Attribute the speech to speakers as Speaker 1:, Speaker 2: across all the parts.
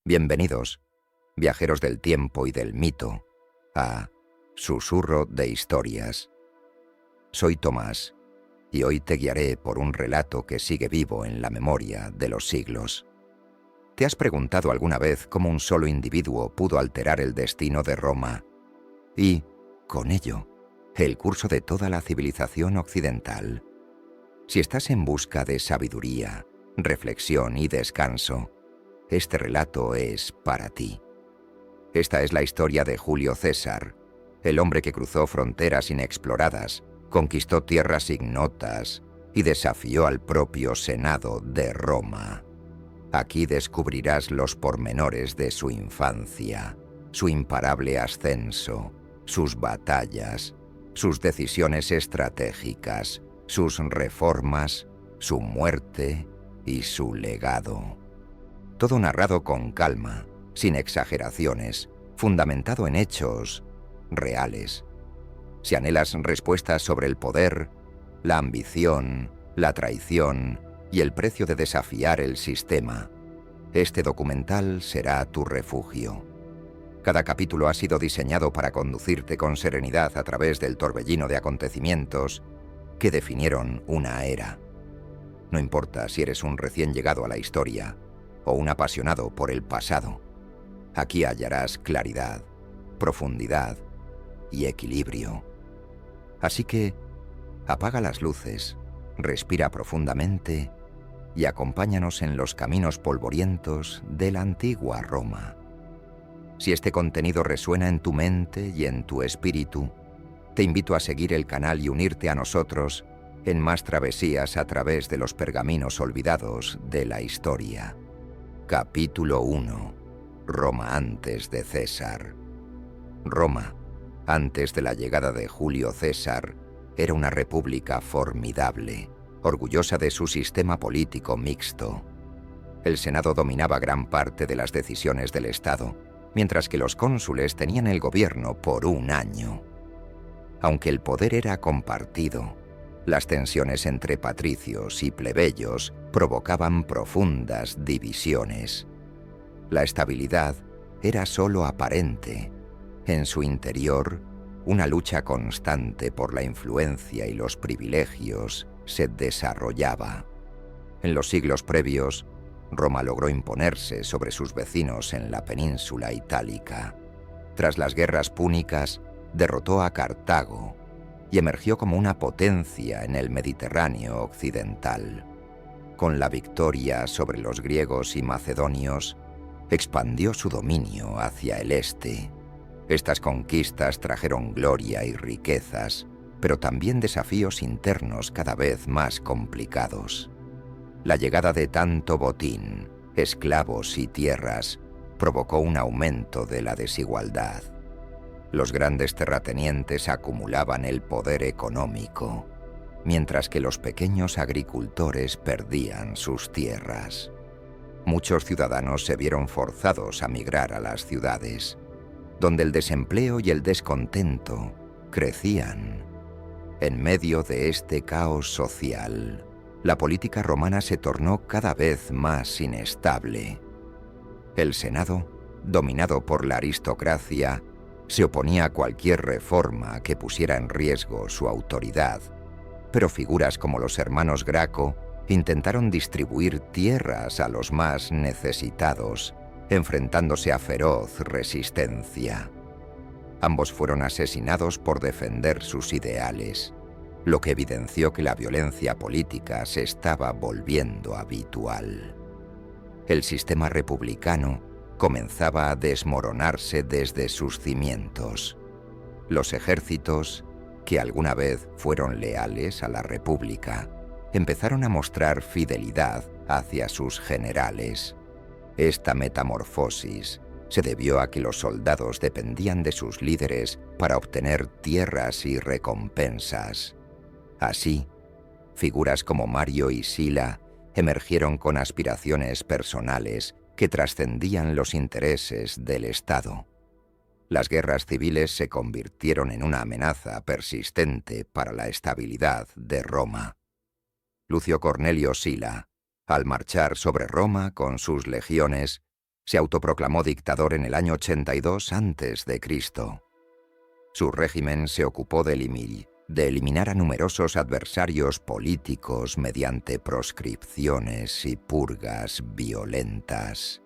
Speaker 1: Bienvenidos, viajeros del tiempo y del mito, a Susurro de Historias. Soy Tomás, y hoy te guiaré por un relato que sigue vivo en la memoria de los siglos. ¿Te has preguntado alguna vez cómo un solo individuo pudo alterar el destino de Roma y, con ello, el curso de toda la civilización occidental? Si estás en busca de sabiduría, reflexión y descanso, este relato es para ti. Esta es la historia de Julio César, el hombre que cruzó fronteras inexploradas, conquistó tierras ignotas y desafió al propio Senado de Roma. Aquí descubrirás los pormenores de su infancia, su imparable ascenso, sus batallas, sus decisiones estratégicas, sus reformas, su muerte y su legado. Todo narrado con calma, sin exageraciones, fundamentado en hechos reales. Si anhelas respuestas sobre el poder, la ambición, la traición y el precio de desafiar el sistema, este documental será tu refugio. Cada capítulo ha sido diseñado para conducirte con serenidad a través del torbellino de acontecimientos que definieron una era. No importa si eres un recién llegado a la historia o un apasionado por el pasado, aquí hallarás claridad, profundidad y equilibrio. Así que, apaga las luces, respira profundamente y acompáñanos en los caminos polvorientos de la antigua Roma. Si este contenido resuena en tu mente y en tu espíritu, te invito a seguir el canal y unirte a nosotros en más travesías a través de los pergaminos olvidados de la historia. Capítulo 1. Roma antes de César. Roma, antes de la llegada de Julio César, era una república formidable, orgullosa de su sistema político mixto. El Senado dominaba gran parte de las decisiones del Estado, mientras que los cónsules tenían el gobierno por un año. Aunque el poder era compartido, las tensiones entre patricios y plebeyos provocaban profundas divisiones. La estabilidad era solo aparente. En su interior, una lucha constante por la influencia y los privilegios se desarrollaba. En los siglos previos, Roma logró imponerse sobre sus vecinos en la península itálica. Tras las guerras púnicas, derrotó a Cartago y emergió como una potencia en el Mediterráneo occidental. Con la victoria sobre los griegos y macedonios, expandió su dominio hacia el este. Estas conquistas trajeron gloria y riquezas, pero también desafíos internos cada vez más complicados. La llegada de tanto botín, esclavos y tierras provocó un aumento de la desigualdad. Los grandes terratenientes acumulaban el poder económico, mientras que los pequeños agricultores perdían sus tierras. Muchos ciudadanos se vieron forzados a migrar a las ciudades, donde el desempleo y el descontento crecían. En medio de este caos social, la política romana se tornó cada vez más inestable. El Senado, dominado por la aristocracia, se oponía a cualquier reforma que pusiera en riesgo su autoridad, pero figuras como los hermanos Graco intentaron distribuir tierras a los más necesitados, enfrentándose a feroz resistencia. Ambos fueron asesinados por defender sus ideales, lo que evidenció que la violencia política se estaba volviendo habitual. El sistema republicano comenzaba a desmoronarse desde sus cimientos. Los ejércitos, que alguna vez fueron leales a la República, empezaron a mostrar fidelidad hacia sus generales. Esta metamorfosis se debió a que los soldados dependían de sus líderes para obtener tierras y recompensas. Así, figuras como Mario y Sila emergieron con aspiraciones personales que trascendían los intereses del Estado. Las guerras civiles se convirtieron en una amenaza persistente para la estabilidad de Roma. Lucio Cornelio Sila, al marchar sobre Roma con sus legiones, Se autoproclamó dictador en el año 82 a.C. Su régimen se ocupó de eliminar a numerosos adversarios políticos mediante proscripciones y purgas violentas.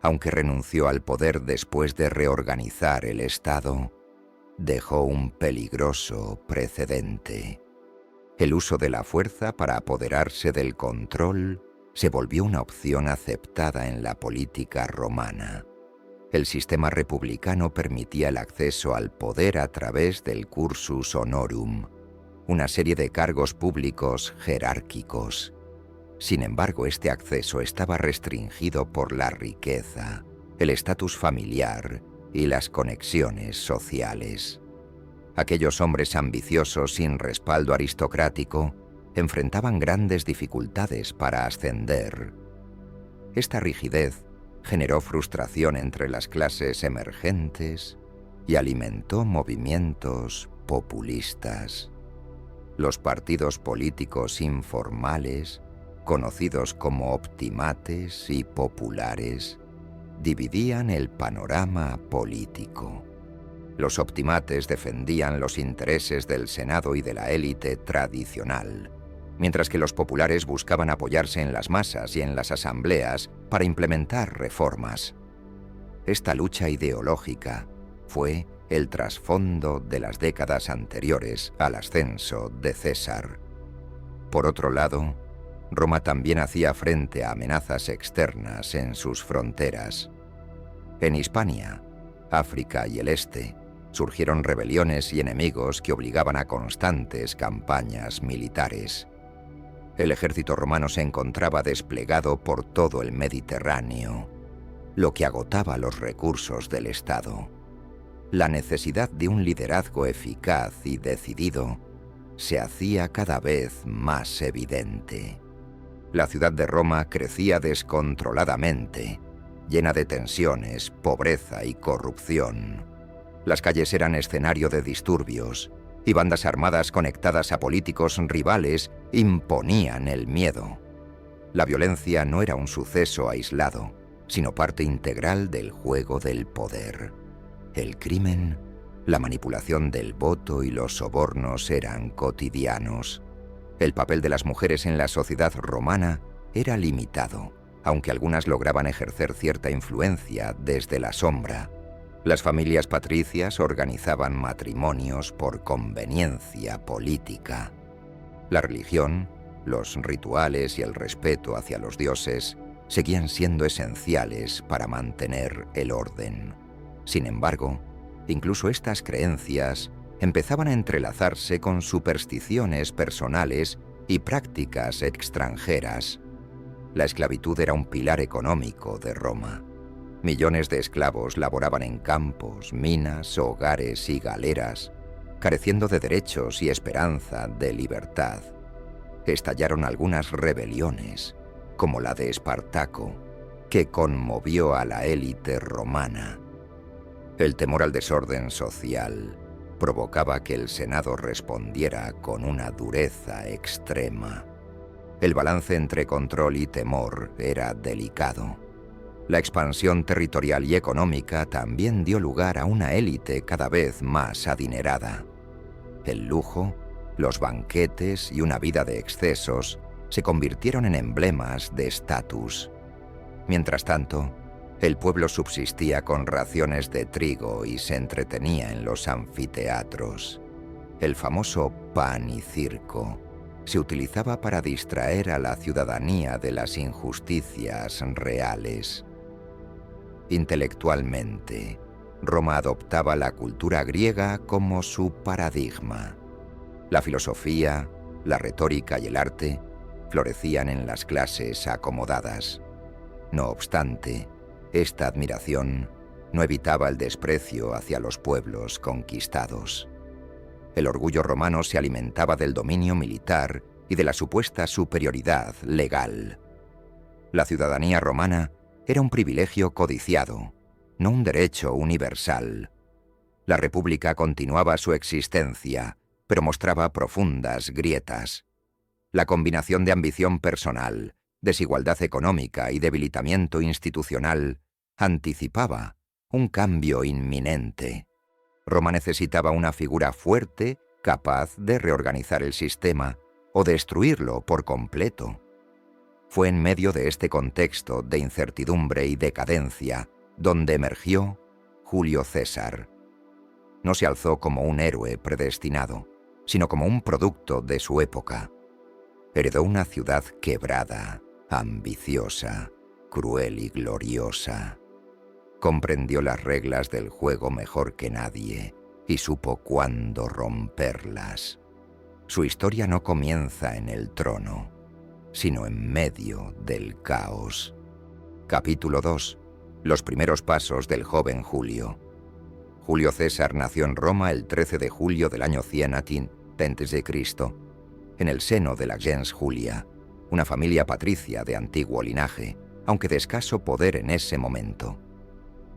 Speaker 1: Aunque renunció al poder después de reorganizar el Estado, dejó un peligroso precedente. El uso de la fuerza para apoderarse del control se volvió una opción aceptada en la política romana. El sistema republicano permitía el acceso al poder a través del cursus honorum, una serie de cargos públicos jerárquicos. Sin embargo, este acceso estaba restringido por la riqueza, el estatus familiar y las conexiones sociales. Aquellos hombres ambiciosos sin respaldo aristocrático enfrentaban grandes dificultades para ascender. Esta rigidez generó frustración entre las clases emergentes y alimentó movimientos populistas. Los partidos políticos informales, conocidos como optimates y populares, dividían el panorama político. Los optimates defendían los intereses del Senado y de la élite tradicional, mientras que los populares buscaban apoyarse en las masas y en las asambleas para implementar reformas. Esta lucha ideológica fue el trasfondo de las décadas anteriores al ascenso de César. Por otro lado, Roma también hacía frente a amenazas externas en sus fronteras. En Hispania, África y el Este, surgieron rebeliones y enemigos que obligaban a constantes campañas militares. El ejército romano se encontraba desplegado por todo el Mediterráneo, lo que agotaba los recursos del Estado. La necesidad de un liderazgo eficaz y decidido se hacía cada vez más evidente. La ciudad de Roma crecía descontroladamente, llena de tensiones, pobreza y corrupción. Las calles eran escenario de disturbios, y bandas armadas conectadas a políticos rivales imponían el miedo. La violencia no era un suceso aislado, sino parte integral del juego del poder. El crimen, la manipulación del voto y los sobornos eran cotidianos. El papel de las mujeres en la sociedad romana era limitado, aunque algunas lograban ejercer cierta influencia desde la sombra. Las familias patricias organizaban matrimonios por conveniencia política. La religión, los rituales y el respeto hacia los dioses seguían siendo esenciales para mantener el orden. Sin embargo, incluso estas creencias empezaban a entrelazarse con supersticiones personales y prácticas extranjeras. La esclavitud era un pilar económico de Roma. Millones de esclavos laboraban en campos, minas, hogares y galeras, careciendo de derechos y esperanza de libertad. Estallaron algunas rebeliones, como la de Espartaco, que conmovió a la élite romana. El temor al desorden social provocaba que el Senado respondiera con una dureza extrema. El balance entre control y temor era delicado. La expansión territorial y económica también dio lugar a una élite cada vez más adinerada. El lujo, los banquetes y una vida de excesos se convirtieron en emblemas de estatus. Mientras tanto, el pueblo subsistía con raciones de trigo y se entretenía en los anfiteatros. El famoso pan y circo se utilizaba para distraer a la ciudadanía de las injusticias reales. Intelectualmente, Roma adoptaba la cultura griega como su paradigma. La filosofía, la retórica y el arte florecían en las clases acomodadas. No obstante, esta admiración no evitaba el desprecio hacia los pueblos conquistados. El orgullo romano se alimentaba del dominio militar y de la supuesta superioridad legal. La ciudadanía romana era un privilegio codiciado, no un derecho universal. La república continuaba su existencia, pero mostraba profundas grietas. La combinación de ambición personal, desigualdad económica y debilitamiento institucional, anticipaba un cambio inminente. Roma necesitaba una figura fuerte, capaz de reorganizar el sistema o destruirlo por completo. Fue en medio de este contexto de incertidumbre y decadencia donde emergió Julio César. No se alzó como un héroe predestinado, sino como un producto de su época. Heredó una ciudad quebrada, ambiciosa, cruel y gloriosa. Comprendió las reglas del juego mejor que nadie y supo cuándo romperlas. Su historia no comienza en el trono, sino en medio del caos. Capítulo 2. Los primeros pasos del joven Julio. Julio César nació en Roma el 13 de julio del año 100 antes de Cristo, en el seno de la gens Julia, una familia patricia de antiguo linaje, aunque de escaso poder en ese momento.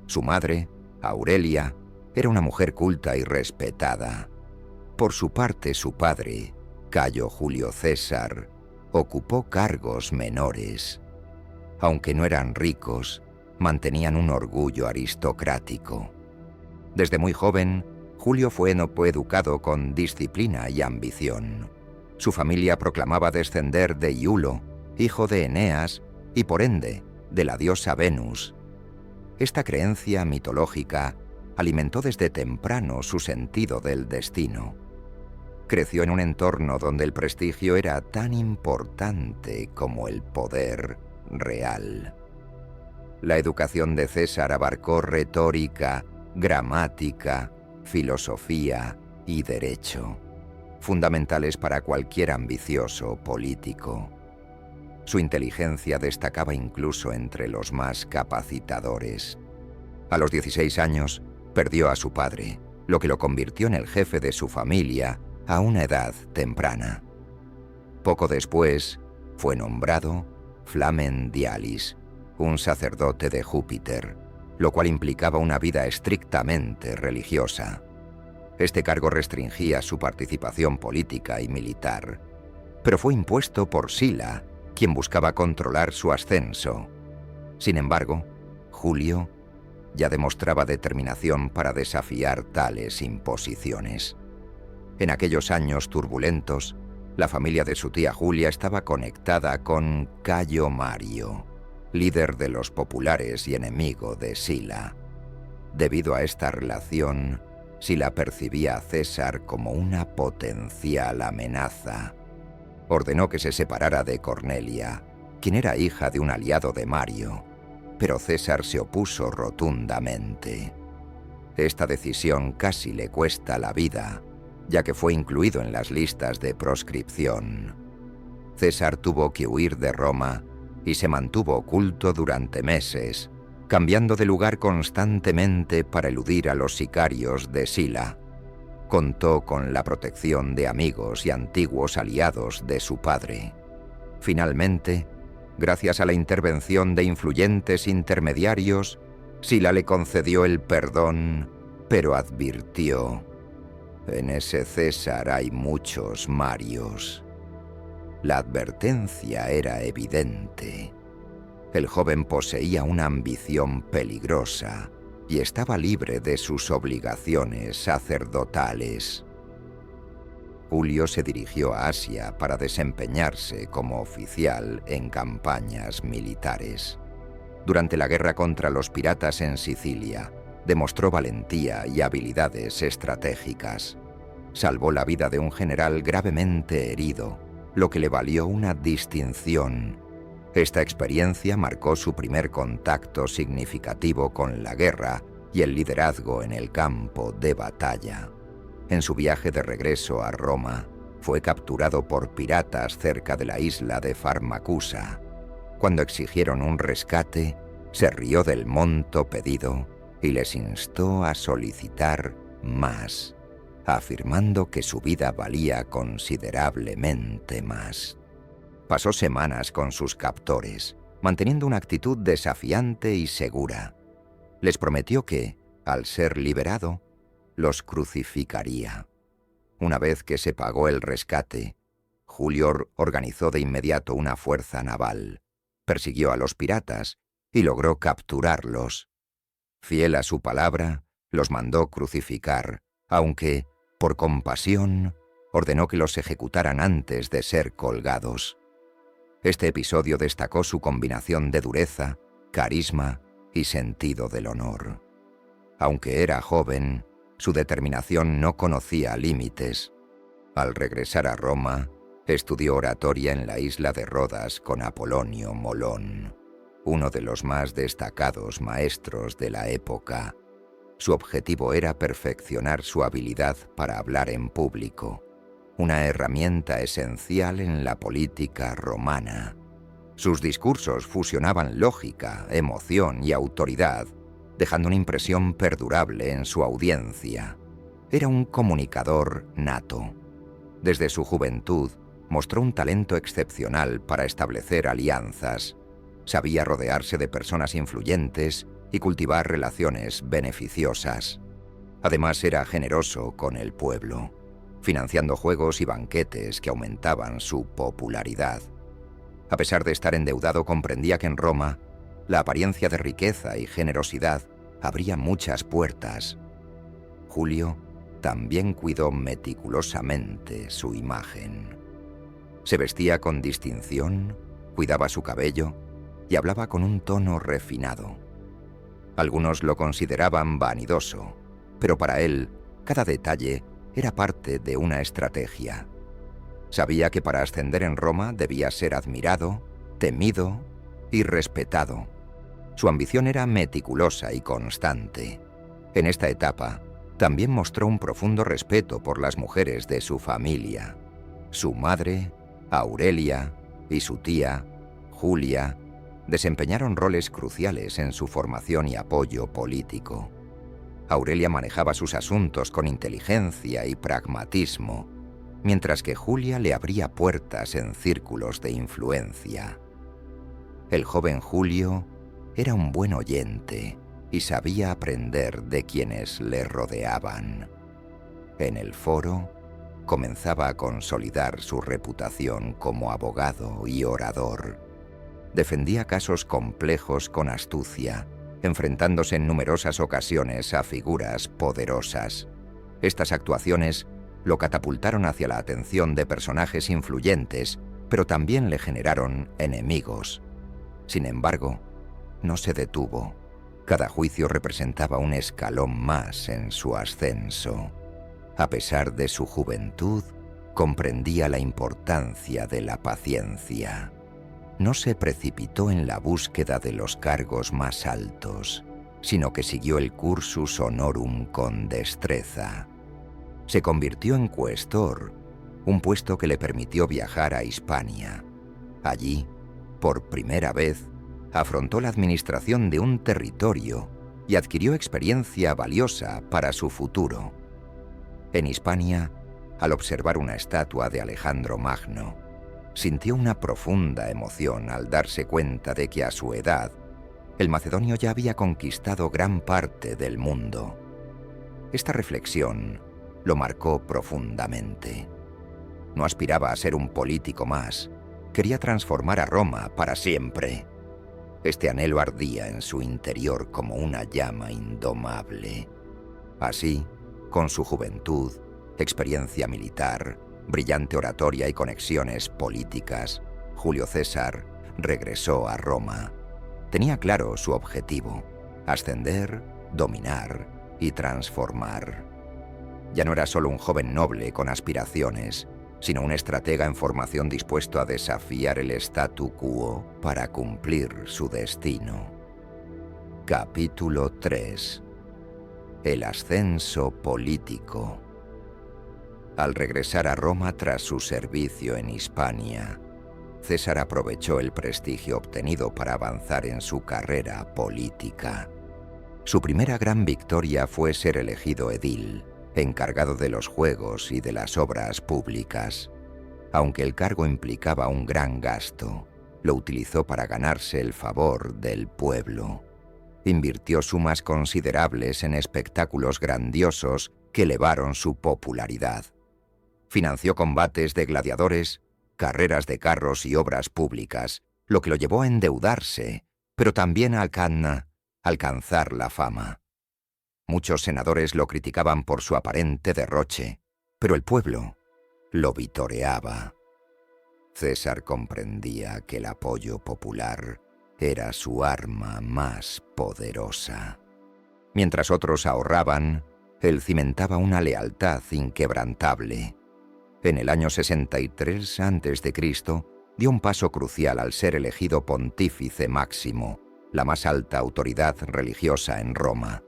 Speaker 1: Su madre, Aurelia, era una mujer culta y respetada. Por su parte, su padre, Cayo Julio César, ocupó cargos menores. Aunque no eran ricos, mantenían un orgullo aristocrático. Desde muy joven, Julio fue educado con disciplina y ambición. Su familia proclamaba descender de Iulo, hijo de Eneas, y por ende, de la diosa Venus. Esta creencia mitológica alimentó desde temprano su sentido del destino. Creció en un entorno donde el prestigio era tan importante como el poder real. La educación de César abarcó retórica, gramática, filosofía y derecho, fundamentales para cualquier ambicioso político. Su inteligencia destacaba incluso entre los más capacitadores. A los 16 años, perdió a su padre, lo que lo convirtió en el jefe de su familia a una edad temprana. Poco después, fue nombrado Flamen Dialis, un sacerdote de Júpiter, lo cual implicaba una vida estrictamente religiosa. Este cargo restringía su participación política y militar, pero fue impuesto por Sila, quien buscaba controlar su ascenso. Sin embargo, Julio ya demostraba determinación para desafiar tales imposiciones. En aquellos años turbulentos, la familia de su tía Julia estaba conectada con Cayo Mario, líder de los populares y enemigo de Sila. Debido a esta relación, Sila percibía a César como una potencial amenaza. Ordenó que se separara de Cornelia, quien era hija de un aliado de Mario, pero César se opuso rotundamente. Esta decisión casi le cuesta la vida, ya que fue incluido en las listas de proscripción. César tuvo que huir de Roma y se mantuvo oculto durante meses, cambiando de lugar constantemente para eludir a los sicarios de Sila. Contó con la protección de amigos y antiguos aliados de su padre. Finalmente, gracias a la intervención de influyentes intermediarios, Sila le concedió el perdón, pero advirtió: «En ese César hay muchos Marios». La advertencia era evidente. El joven poseía una ambición peligrosa y estaba libre de sus obligaciones sacerdotales. Julio se dirigió a Asia para desempeñarse como oficial en campañas militares. Durante la guerra contra los piratas en Sicilia, demostró valentía y habilidades estratégicas. Salvó la vida de un general gravemente herido, lo que le valió una distinción. Esta experiencia marcó su primer contacto significativo con la guerra y el liderazgo en el campo de batalla. En su viaje de regreso a Roma, fue capturado por piratas cerca de la isla de Farmacusa. Cuando exigieron un rescate, se rió del monto pedido y les instó a solicitar más, afirmando que su vida valía considerablemente más. Pasó semanas con sus captores, manteniendo una actitud desafiante y segura. Les prometió que, al ser liberado, los crucificaría. Una vez que se pagó el rescate, Julio organizó de inmediato una fuerza naval, persiguió a los piratas y logró capturarlos. Fiel a su palabra, los mandó crucificar, aunque, por compasión, ordenó que los ejecutaran antes de ser colgados. Este episodio destacó su combinación de dureza, carisma y sentido del honor. Aunque era joven, su determinación no conocía límites. Al regresar a Roma, estudió oratoria en la isla de Rodas con Apolonio Molón, uno de los más destacados maestros de la época. Su objetivo era perfeccionar su habilidad para hablar en público, una herramienta esencial en la política romana. Sus discursos fusionaban lógica, emoción y autoridad, dejando una impresión perdurable en su audiencia. Era un comunicador nato. Desde su juventud, mostró un talento excepcional para establecer alianzas. Sabía rodearse de personas influyentes y cultivar relaciones beneficiosas. Además, era generoso con el pueblo, financiando juegos y banquetes que aumentaban su popularidad. A pesar de estar endeudado, comprendía que en Roma, la apariencia de riqueza y generosidad abría muchas puertas. Julio también cuidó meticulosamente su imagen. Se vestía con distinción, cuidaba su cabello y hablaba con un tono refinado. Algunos lo consideraban vanidoso, pero para él, cada detalle era parte de una estrategia. Sabía que para ascender en Roma debía ser admirado, temido y respetado. Su ambición era meticulosa y constante. En esta etapa, también mostró un profundo respeto por las mujeres de su familia. Su madre, Aurelia, y su tía, Julia, desempeñaron roles cruciales en su formación y apoyo político. Aurelia manejaba sus asuntos con inteligencia y pragmatismo, mientras que Julia le abría puertas en círculos de influencia. El joven Julio era un buen oyente y sabía aprender de quienes le rodeaban. En el foro, comenzaba a consolidar su reputación como abogado y orador. Defendía casos complejos con astucia, enfrentándose en numerosas ocasiones a figuras poderosas. Estas actuaciones lo catapultaron hacia la atención de personajes influyentes, pero también le generaron enemigos. Sin embargo, no se detuvo. Cada juicio representaba un escalón más en su ascenso. A pesar de su juventud, comprendía la importancia de la paciencia. No se precipitó en la búsqueda de los cargos más altos, sino que siguió el cursus honorum con destreza. Se convirtió en cuestor, un puesto que le permitió viajar a Hispania. Allí, por primera vez, afrontó la administración de un territorio y adquirió experiencia valiosa para su futuro. En Hispania, al observar una estatua de Alejandro Magno, sintió una profunda emoción al darse cuenta de que a su edad, el macedonio ya había conquistado gran parte del mundo. Esta reflexión lo marcó profundamente. No aspiraba a ser un político más, quería transformar a Roma para siempre. Este anhelo ardía en su interior como una llama indomable. Así, con su juventud, experiencia militar, brillante oratoria y conexiones políticas, Julio César regresó a Roma. Tenía claro su objetivo: ascender, dominar y transformar. Ya no era solo un joven noble con aspiraciones, sino un estratega en formación dispuesto a desafiar el statu quo para cumplir su destino. Capítulo 3. El ascenso político. Al regresar a Roma tras su servicio en Hispania, César aprovechó el prestigio obtenido para avanzar en su carrera política. Su primera gran victoria fue ser elegido edil, encargado de los juegos y de las obras públicas. Aunque el cargo implicaba un gran gasto, lo utilizó para ganarse el favor del pueblo. Invirtió sumas considerables en espectáculos grandiosos que elevaron su popularidad. Financió combates de gladiadores, carreras de carros y obras públicas, lo que lo llevó a endeudarse, pero también a alcanzar la fama. Muchos senadores lo criticaban por su aparente derroche, pero el pueblo lo vitoreaba. César comprendía que el apoyo popular era su arma más poderosa. Mientras otros ahorraban, él cimentaba una lealtad inquebrantable. En el año 63 a.C., dio un paso crucial al ser elegido pontífice máximo, la más alta autoridad religiosa en Roma.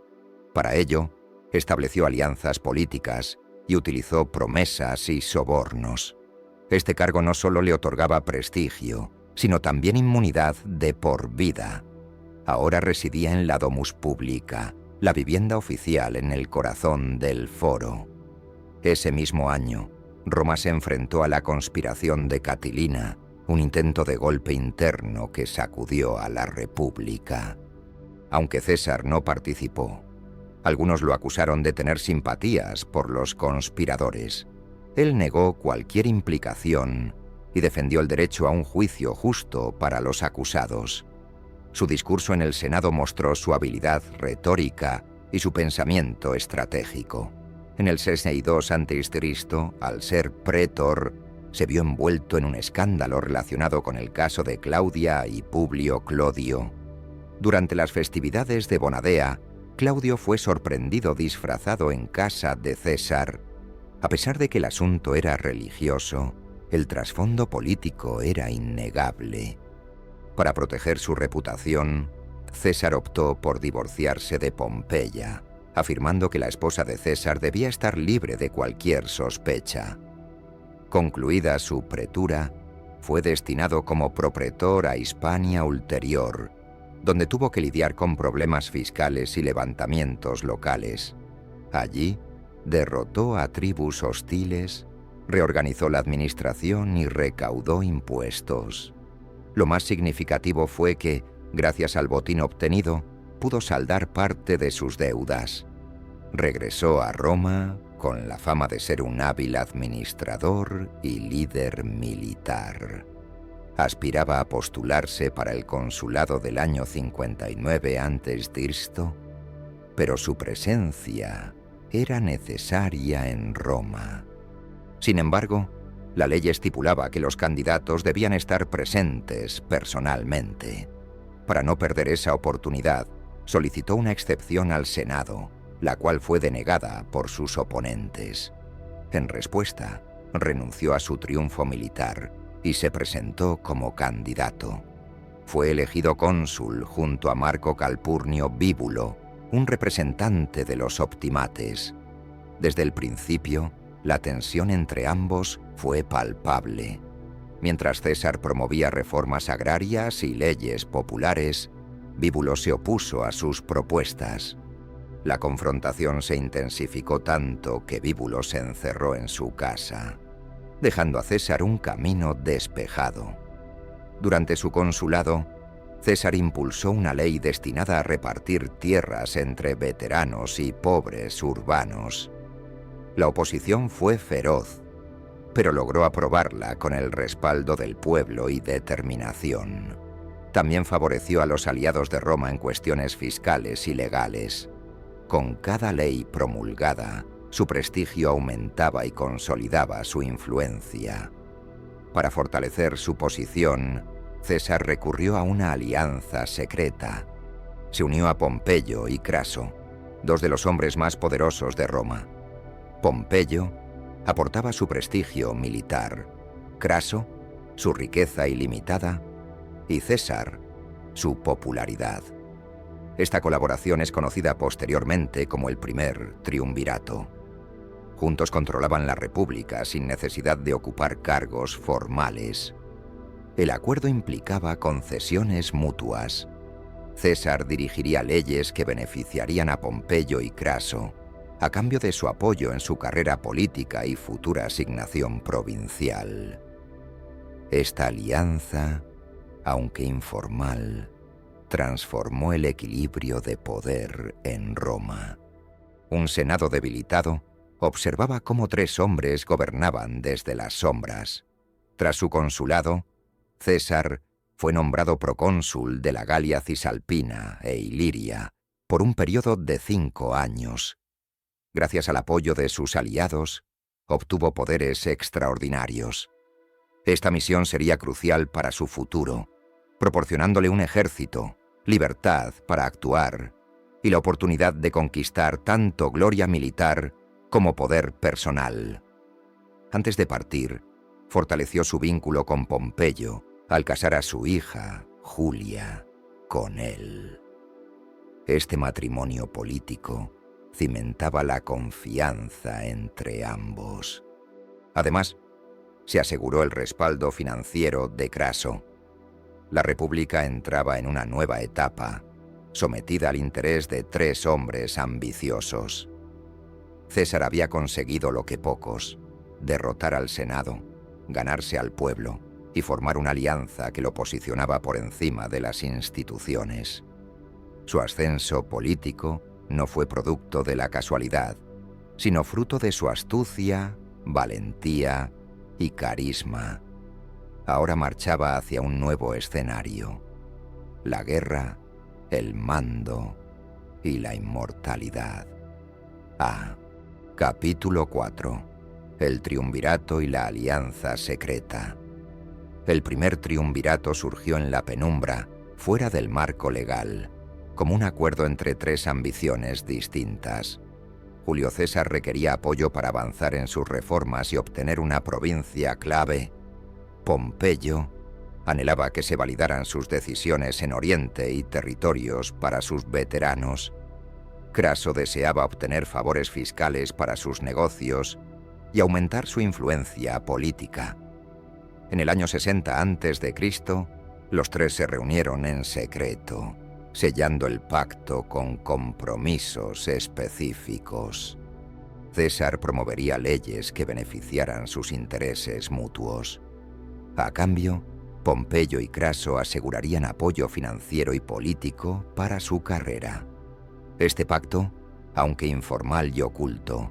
Speaker 1: Para ello, estableció alianzas políticas y utilizó promesas y sobornos. Este cargo no solo le otorgaba prestigio, sino también inmunidad de por vida. Ahora residía en la Domus Publica, la vivienda oficial en el corazón del Foro. Ese mismo año, Roma se enfrentó a la conspiración de Catilina, un intento de golpe interno que sacudió a la República. Aunque César no participó, algunos lo acusaron de tener simpatías por los conspiradores. Él negó cualquier implicación y defendió el derecho a un juicio justo para los acusados. Su discurso en el Senado mostró su habilidad retórica y su pensamiento estratégico. En el 62 a.C., al ser prétor, se vio envuelto en un escándalo relacionado con el caso de Claudia y Publio Clodio. Durante las festividades de Bonadea, Claudio fue sorprendido disfrazado en casa de César. A pesar de que el asunto era religioso, el trasfondo político era innegable. Para proteger su reputación, César optó por divorciarse de Pompeya, afirmando que la esposa de César debía estar libre de cualquier sospecha. Concluida su pretura, fue destinado como propretor a Hispania Ulterior, donde tuvo que lidiar con problemas fiscales y levantamientos locales. Allí, derrotó a tribus hostiles, reorganizó la administración y recaudó impuestos. Lo más significativo fue que, gracias al botín obtenido, pudo saldar parte de sus deudas. Regresó a Roma con la fama de ser un hábil administrador y líder militar. Aspiraba a postularse para el consulado del año 59 a.C., pero su presencia era necesaria en Roma. Sin embargo, la ley estipulaba que los candidatos debían estar presentes personalmente. Para no perder esa oportunidad, solicitó una excepción al Senado, la cual fue denegada por sus oponentes. En respuesta, renunció a su triunfo militar y se presentó como candidato. Fue elegido cónsul junto a Marco Calpurnio Bíbulo, un representante de los optimates. Desde el principio, la tensión entre ambos fue palpable. Mientras César promovía reformas agrarias y leyes populares, Bíbulo se opuso a sus propuestas. La confrontación se intensificó tanto que Bíbulo se encerró en su casa, dejando a César un camino despejado. Durante su consulado, César impulsó una ley destinada a repartir tierras entre veteranos y pobres urbanos. La oposición fue feroz, pero logró aprobarla con el respaldo del pueblo y determinación. También favoreció a los aliados de Roma en cuestiones fiscales y legales. Con cada ley promulgada, su prestigio aumentaba y consolidaba su influencia. Para fortalecer su posición, César recurrió a una alianza secreta. Se unió a Pompeyo y Craso, dos de los hombres más poderosos de Roma. Pompeyo aportaba su prestigio militar, Craso su riqueza ilimitada y César su popularidad. Esta colaboración es conocida posteriormente como el primer triunvirato. Juntos controlaban la República sin necesidad de ocupar cargos formales. El acuerdo implicaba concesiones mutuas. César dirigiría leyes que beneficiarían a Pompeyo y Craso, a cambio de su apoyo en su carrera política y futura asignación provincial. Esta alianza, aunque informal, transformó el equilibrio de poder en Roma. Un senado debilitado observaba cómo tres hombres gobernaban desde las sombras. Tras su consulado, César fue nombrado procónsul de la Galia Cisalpina e Iliria por un periodo de 5 años. Gracias al apoyo de sus aliados, obtuvo poderes extraordinarios. Esta misión sería crucial para su futuro, proporcionándole un ejército, libertad para actuar y la oportunidad de conquistar tanto gloria militar como poder personal. Antes de partir, fortaleció su vínculo con Pompeyo al casar a su hija, Julia, con él. Este matrimonio político cimentaba la confianza entre ambos. Además, se aseguró el respaldo financiero de Craso. La República entraba en una nueva etapa, sometida al interés de 3 hombres ambiciosos. César había conseguido lo que pocos: derrotar al Senado, ganarse al pueblo y formar una alianza que lo posicionaba por encima de las instituciones. Su ascenso político no fue producto de la casualidad, sino fruto de su astucia, valentía y carisma. Ahora marchaba hacia un nuevo escenario: la guerra, el mando y la inmortalidad. Capítulo 4. El triunvirato y la alianza secreta. El primer triunvirato surgió en la penumbra, fuera del marco legal, como un acuerdo entre 3 ambiciones distintas. Julio César requería apoyo para avanzar en sus reformas y obtener una provincia clave. Pompeyo anhelaba que se validaran sus decisiones en Oriente y territorios para sus veteranos. Craso deseaba obtener favores fiscales para sus negocios y aumentar su influencia política. En el año 60 a.C., los 3 se reunieron en secreto, sellando el pacto con compromisos específicos. César promovería leyes que beneficiaran sus intereses mutuos. A cambio, Pompeyo y Craso asegurarían apoyo financiero y político para su carrera. Este pacto, aunque informal y oculto,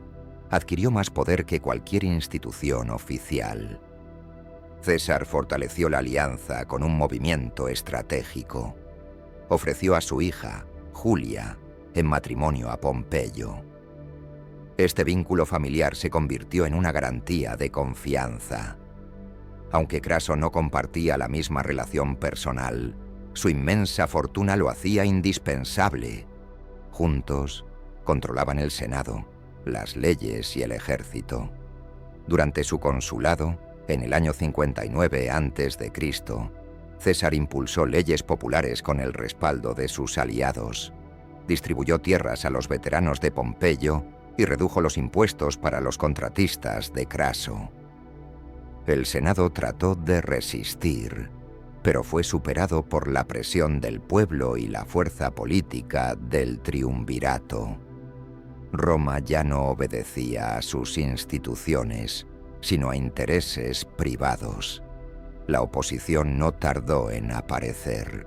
Speaker 1: adquirió más poder que cualquier institución oficial. César fortaleció la alianza con un movimiento estratégico. Ofreció a su hija, Julia, en matrimonio a Pompeyo. Este vínculo familiar se convirtió en una garantía de confianza. Aunque Craso no compartía la misma relación personal, su inmensa fortuna lo hacía indispensable. Juntos, controlaban el Senado, las leyes y el ejército. Durante su consulado, en el año 59 a.C., César impulsó leyes populares con el respaldo de sus aliados. Distribuyó tierras a los veteranos de Pompeyo y redujo los impuestos para los contratistas de Craso. El Senado trató de resistir, pero fue superado por la presión del pueblo y la fuerza política del triunvirato. Roma ya no obedecía a sus instituciones, sino a intereses privados. La oposición no tardó en aparecer.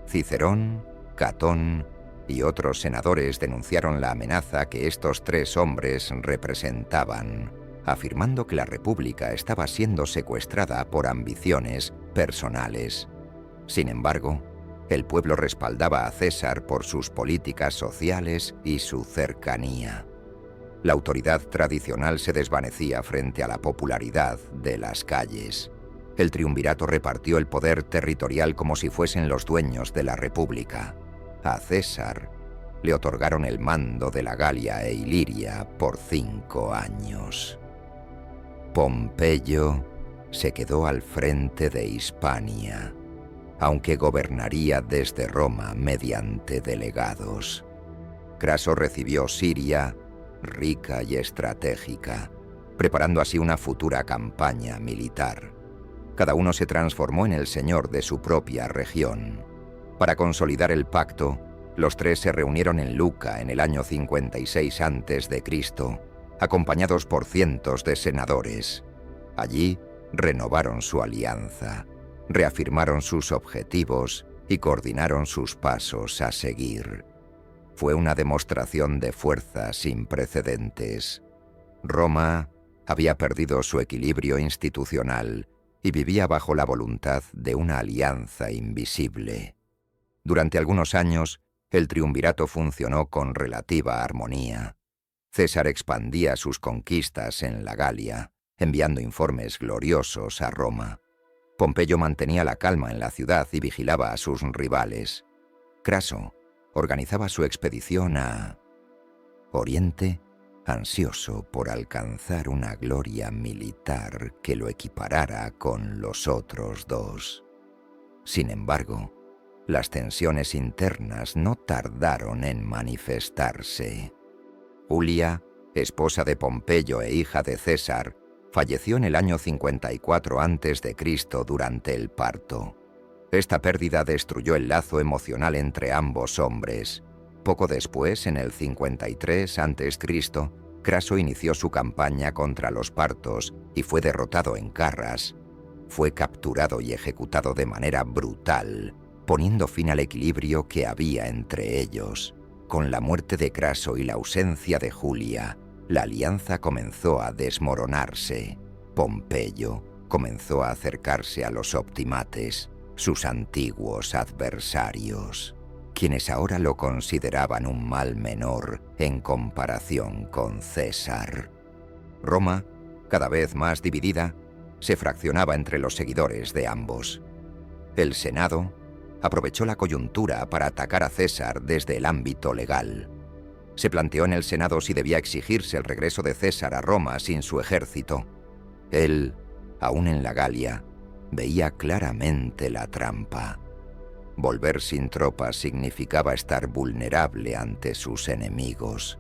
Speaker 1: Cicerón, Catón y otros senadores denunciaron la amenaza que estos 3 hombres representaban, afirmando que la República estaba siendo secuestrada por ambiciones personales. Sin embargo, el pueblo respaldaba a César por sus políticas sociales y su cercanía. La autoridad tradicional se desvanecía frente a la popularidad de las calles. El triunvirato repartió el poder territorial como si fuesen los dueños de la República. A César le otorgaron el mando de la Galia e Iliria por 5 años. Pompeyo se quedó al frente de Hispania, aunque gobernaría desde Roma mediante delegados. Craso recibió Siria, rica y estratégica, preparando así una futura campaña militar. Cada uno se transformó en el señor de su propia región. Para consolidar el pacto, los 3 se reunieron en Luca en el año 56 a.C., acompañados por cientos de senadores. Allí renovaron su alianza, reafirmaron sus objetivos y coordinaron sus pasos a seguir. Fue una demostración de fuerza sin precedentes. Roma había perdido su equilibrio institucional y vivía bajo la voluntad de una alianza invisible. Durante algunos años, el triunvirato funcionó con relativa armonía. César expandía sus conquistas en la Galia, enviando informes gloriosos a Roma. Pompeyo mantenía la calma en la ciudad y vigilaba a sus rivales. Craso organizaba su expedición a Oriente, ansioso por alcanzar una gloria militar que lo equiparara con los otros dos. Sin embargo, las tensiones internas no tardaron en manifestarse. Julia, esposa de Pompeyo e hija de César, falleció en el año 54 a.C. durante el parto. Esta pérdida destruyó el lazo emocional entre ambos hombres. Poco después, en el 53 a.C., Craso inició su campaña contra los partos y fue derrotado en Carras. Fue capturado y ejecutado de manera brutal, poniendo fin al equilibrio que había entre ellos. Con la muerte de Craso y la ausencia de Julia, la alianza comenzó a desmoronarse. Pompeyo comenzó a acercarse a los optimates, sus antiguos adversarios, quienes ahora lo consideraban un mal menor en comparación con César. Roma, cada vez más dividida, se fraccionaba entre los seguidores de ambos. El Senado aprovechó la coyuntura para atacar a César desde el ámbito legal. Se planteó en el Senado si debía exigirse el regreso de César a Roma sin su ejército. Él, aún en la Galia, veía claramente la trampa. Volver sin tropas significaba estar vulnerable ante sus enemigos.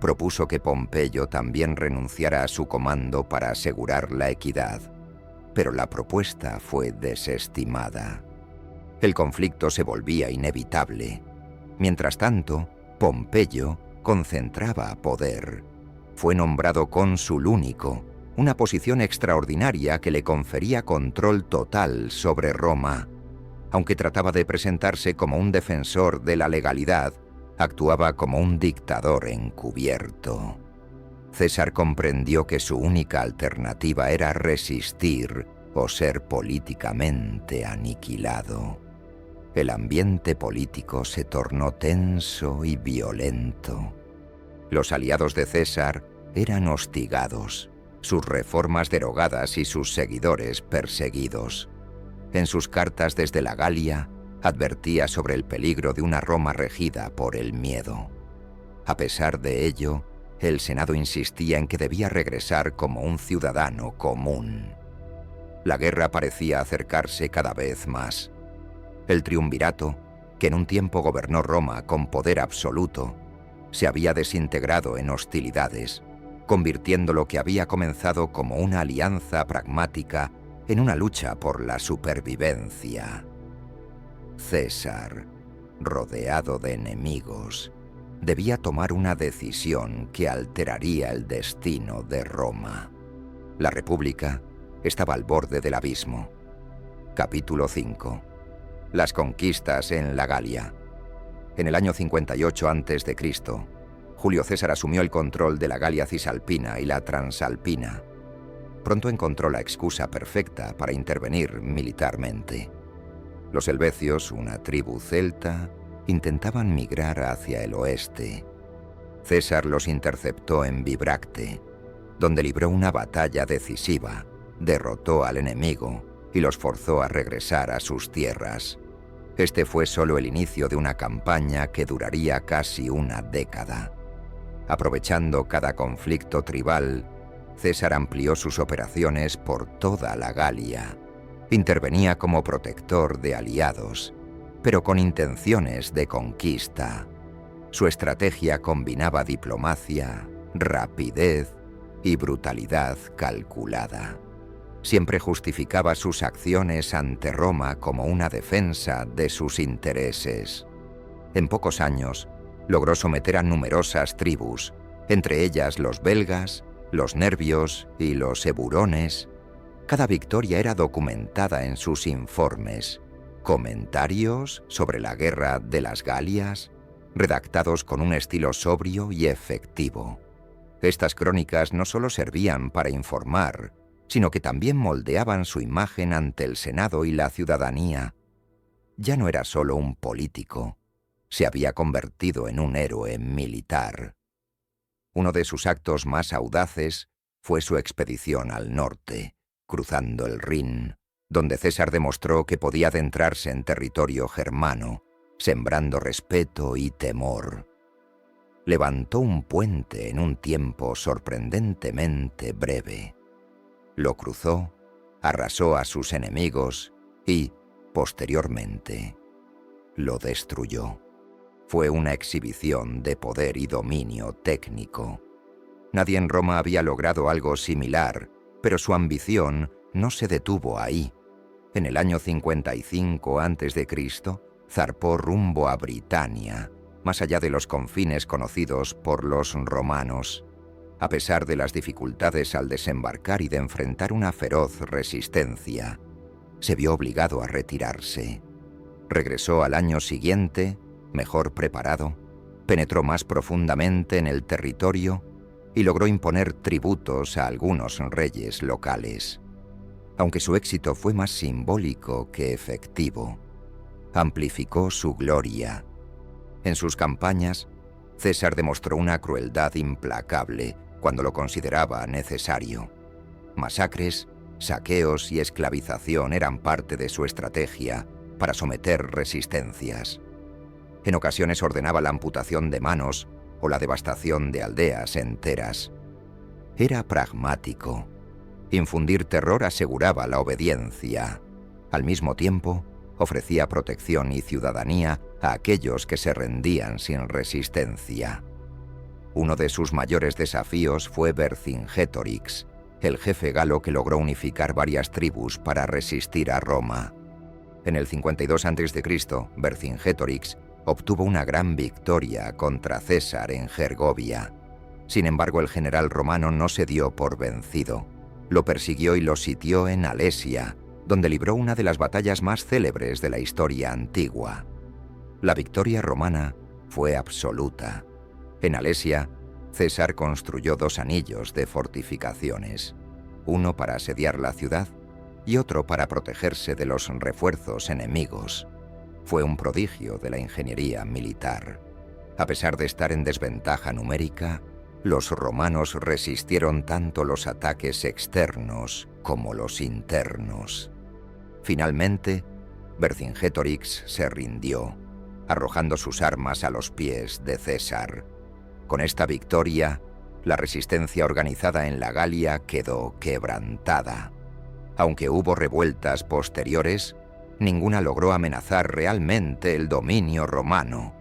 Speaker 1: Propuso que Pompeyo también renunciara a su comando para asegurar la equidad, pero la propuesta fue desestimada. El conflicto se volvía inevitable. Mientras tanto, Pompeyo concentraba poder. Fue nombrado cónsul único, una posición extraordinaria que le confería control total sobre Roma. Aunque trataba de presentarse como un defensor de la legalidad, actuaba como un dictador encubierto. César comprendió que su única alternativa era resistir o ser políticamente aniquilado. El ambiente político se tornó tenso y violento. Los aliados de César eran hostigados, sus reformas derogadas y sus seguidores perseguidos. En sus cartas desde la Galia, advertía sobre el peligro de una Roma regida por el miedo. A pesar de ello, el Senado insistía en que debía regresar como un ciudadano común. La guerra parecía acercarse cada vez más. El triunvirato, que en un tiempo gobernó Roma con poder absoluto, se había desintegrado en hostilidades, convirtiendo lo que había comenzado como una alianza pragmática en una lucha por la supervivencia. César, rodeado de enemigos, debía tomar una decisión que alteraría el destino de Roma. La República estaba al borde del abismo. Capítulo 5. Las conquistas en la Galia. En el año 58 a.C., Julio César asumió el control de la Galia Cisalpina y la Transalpina. Pronto encontró la excusa perfecta para intervenir militarmente. Los helvecios, una tribu celta, intentaban migrar hacia el oeste. César los interceptó en Bibracte, donde libró una batalla decisiva, derrotó al enemigo y los forzó a regresar a sus tierras. Este fue solo el inicio de una campaña que duraría casi una década. Aprovechando cada conflicto tribal, César amplió sus operaciones por toda la Galia. Intervenía como protector de aliados, pero con intenciones de conquista. Su estrategia combinaba diplomacia, rapidez y brutalidad calculada. Siempre justificaba sus acciones ante Roma como una defensa de sus intereses. En pocos años, logró someter a numerosas tribus, entre ellas los belgas, los nervios y los eburones. Cada victoria era documentada en sus informes, comentarios sobre la guerra de las Galias, redactados con un estilo sobrio y efectivo. Estas crónicas no solo servían para informar, sino que también moldeaban su imagen ante el Senado y la ciudadanía. Ya no era solo un político, se había convertido en un héroe militar. Uno de sus actos más audaces fue su expedición al norte, cruzando el Rin, donde César demostró que podía adentrarse en territorio germano, sembrando respeto y temor. Levantó un puente en un tiempo sorprendentemente breve. Lo cruzó, arrasó a sus enemigos y, posteriormente, lo destruyó. Fue una exhibición de poder y dominio técnico. Nadie en Roma había logrado algo similar, pero su ambición no se detuvo ahí. En el año 55 a.C., zarpó rumbo a Britania, más allá de los confines conocidos por los romanos. A pesar de las dificultades al desembarcar y de enfrentar una feroz resistencia, se vio obligado a retirarse. Regresó al año siguiente, mejor preparado, penetró más profundamente en el territorio y logró imponer tributos a algunos reyes locales. Aunque su éxito fue más simbólico que efectivo, amplificó su gloria. En sus campañas, César demostró una crueldad implacable cuando lo consideraba necesario. Masacres, saqueos y esclavización eran parte de su estrategia para someter resistencias. En ocasiones ordenaba la amputación de manos o la devastación de aldeas enteras. Era pragmático. Infundir terror aseguraba la obediencia. Al mismo tiempo, ofrecía protección y ciudadanía a aquellos que se rendían sin resistencia. Uno de sus mayores desafíos fue Vercingétorix, el jefe galo que logró unificar varias tribus para resistir a Roma. En el 52 a.C., Vercingétorix obtuvo una gran victoria contra César en Gergovia. Sin embargo, el general romano no se dio por vencido. Lo persiguió y lo sitió en Alesia, donde libró una de las batallas más célebres de la historia antigua. La victoria romana fue absoluta. En Alesia, César construyó 2 anillos de fortificaciones, uno para asediar la ciudad y otro para protegerse de los refuerzos enemigos. Fue un prodigio de la ingeniería militar. A pesar de estar en desventaja numérica, los romanos resistieron tanto los ataques externos como los internos. Finalmente, Vercingétorix se rindió, arrojando sus armas a los pies de César. Con esta victoria, la resistencia organizada en la Galia quedó quebrantada. Aunque hubo revueltas posteriores, ninguna logró amenazar realmente el dominio romano.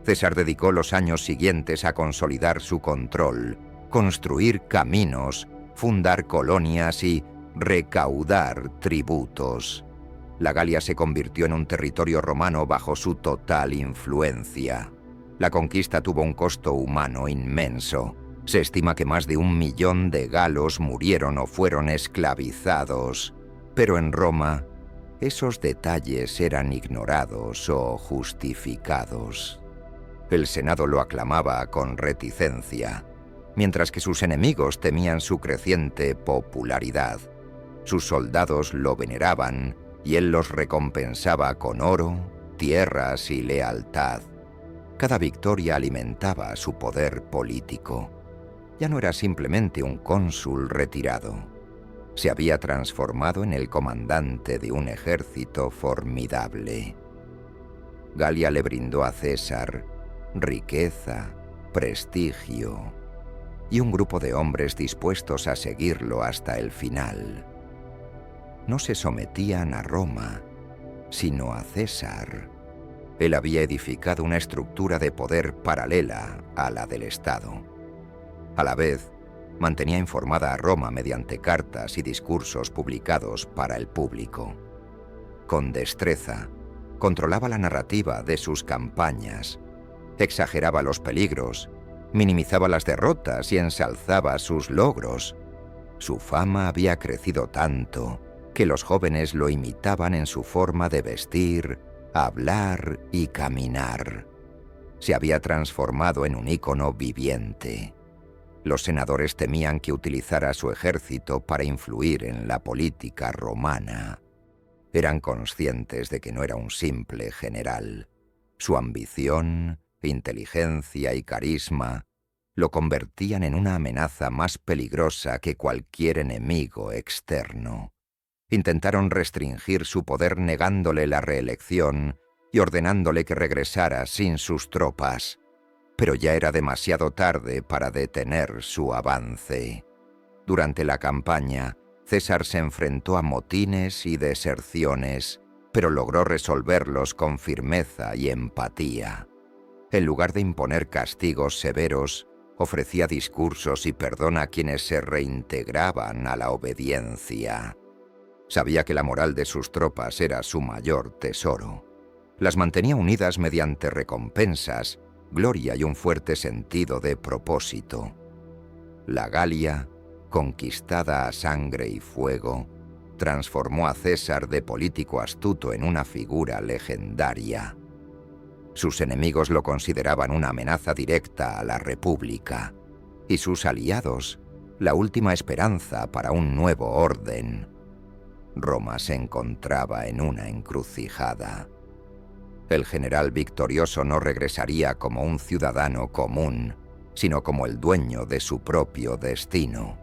Speaker 1: César dedicó los años siguientes a consolidar su control, construir caminos, fundar colonias y recaudar tributos. La Galia se convirtió en un territorio romano bajo su total influencia. La conquista tuvo un costo humano inmenso. Se estima que más de 1 millón de galos murieron o fueron esclavizados. Pero en Roma, esos detalles eran ignorados o justificados. El Senado lo aclamaba con reticencia, mientras que sus enemigos temían su creciente popularidad. Sus soldados lo veneraban y él los recompensaba con oro, tierras y lealtad. Cada victoria alimentaba su poder político. Ya no era simplemente un cónsul retirado. Se había transformado en el comandante de un ejército formidable. Galia le brindó a César riqueza, prestigio y un grupo de hombres dispuestos a seguirlo hasta el final. No se sometían a Roma, sino a César. Él había edificado una estructura de poder paralela a la del Estado. A la vez, mantenía informada a Roma mediante cartas y discursos publicados para el público. Con destreza, controlaba la narrativa de sus campañas, exageraba los peligros, minimizaba las derrotas y ensalzaba sus logros. Su fama había crecido tanto que los jóvenes lo imitaban en su forma de vestir, hablar y caminar. Se había transformado en un ícono viviente. Los senadores temían que utilizara su ejército para influir en la política romana. Eran conscientes de que no era un simple general. Su ambición, inteligencia y carisma lo convertían en una amenaza más peligrosa que cualquier enemigo externo. Intentaron restringir su poder negándole la reelección y ordenándole que regresara sin sus tropas. Pero ya era demasiado tarde para detener su avance. Durante la campaña, César se enfrentó a motines y deserciones, pero logró resolverlos con firmeza y empatía. En lugar de imponer castigos severos, ofrecía discursos y perdón a quienes se reintegraban a la obediencia. Sabía que la moral de sus tropas era su mayor tesoro. Las mantenía unidas mediante recompensas, gloria y un fuerte sentido de propósito. La Galia, conquistada a sangre y fuego, transformó a César de político astuto en una figura legendaria. Sus enemigos lo consideraban una amenaza directa a la República, y sus aliados, la última esperanza para un nuevo orden. Roma se encontraba en una encrucijada. El general victorioso no regresaría como un ciudadano común, sino como el dueño de su propio destino.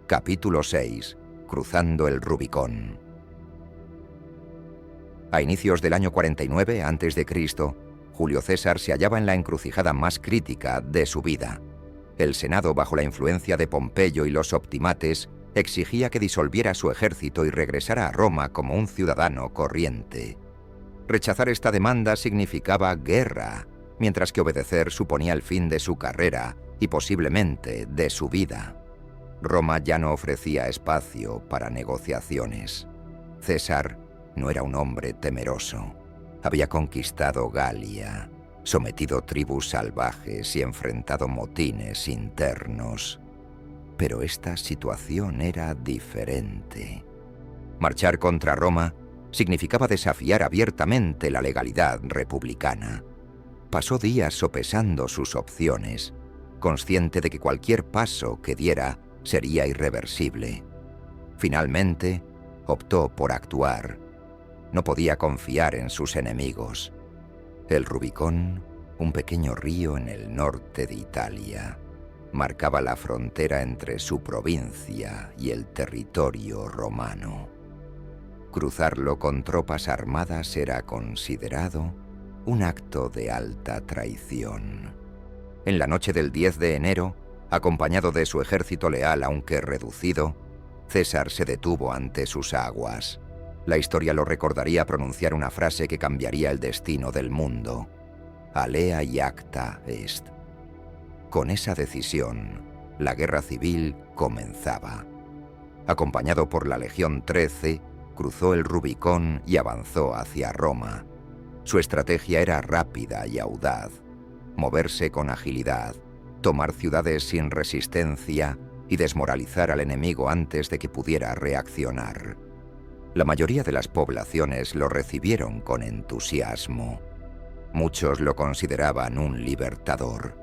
Speaker 1: Capítulo 6. Cruzando el Rubicón. A inicios del año 49 a.C., Julio César se hallaba en la encrucijada más crítica de su vida. El Senado, bajo la influencia de Pompeyo y los optimates, exigía que disolviera su ejército y regresara a Roma como un ciudadano corriente. Rechazar esta demanda significaba guerra, mientras que obedecer suponía el fin de su carrera y posiblemente de su vida. Roma ya no ofrecía espacio para negociaciones. César no era un hombre temeroso. Había conquistado Galia, sometido tribus salvajes y enfrentado motines internos. Pero esta situación era diferente. Marchar contra Roma significaba desafiar abiertamente la legalidad republicana. Pasó días sopesando sus opciones, consciente de que cualquier paso que diera sería irreversible. Finalmente, optó por actuar. No podía confiar en sus enemigos. El Rubicón, un pequeño río en el norte de Italia, marcaba la frontera entre su provincia y el territorio romano. Cruzarlo con tropas armadas era considerado un acto de alta traición. En la noche del 10 de enero, acompañado de su ejército leal aunque reducido, César se detuvo ante sus aguas. La historia lo recordaría pronunciar una frase que cambiaría el destino del mundo: Alea iacta est. Con esa decisión, la guerra civil comenzaba. Acompañado por la Legión XIII, cruzó el Rubicón y avanzó hacia Roma. Su estrategia era rápida y audaz: moverse con agilidad, tomar ciudades sin resistencia y desmoralizar al enemigo antes de que pudiera reaccionar. La mayoría de las poblaciones lo recibieron con entusiasmo. Muchos lo consideraban un libertador.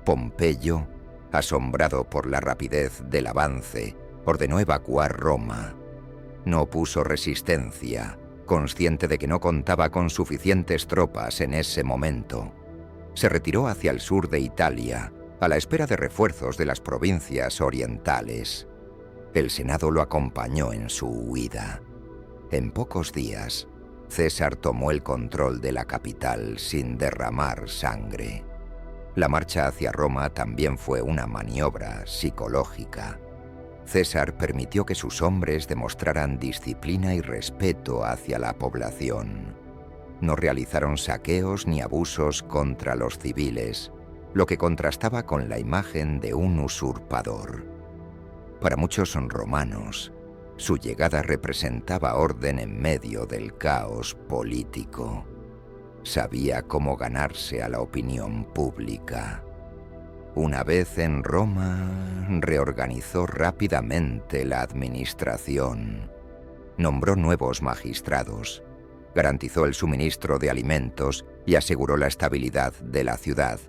Speaker 1: Pompeyo, asombrado por la rapidez del avance, ordenó evacuar Roma. No opuso resistencia, consciente de que no contaba con suficientes tropas en ese momento. Se retiró hacia el sur de Italia, a la espera de refuerzos de las provincias orientales. El Senado lo acompañó en su huida. En pocos días, César tomó el control de la capital sin derramar sangre. La marcha hacia Roma también fue una maniobra psicológica. César permitió que sus hombres demostraran disciplina y respeto hacia la población. No realizaron saqueos ni abusos contra los civiles, lo que contrastaba con la imagen de un usurpador. Para muchos romanos, su llegada representaba orden en medio del caos político. Sabía cómo ganarse a la opinión pública. Una vez en Roma, reorganizó rápidamente la administración. Nombró nuevos magistrados, garantizó el suministro de alimentos y aseguró la estabilidad de la ciudad.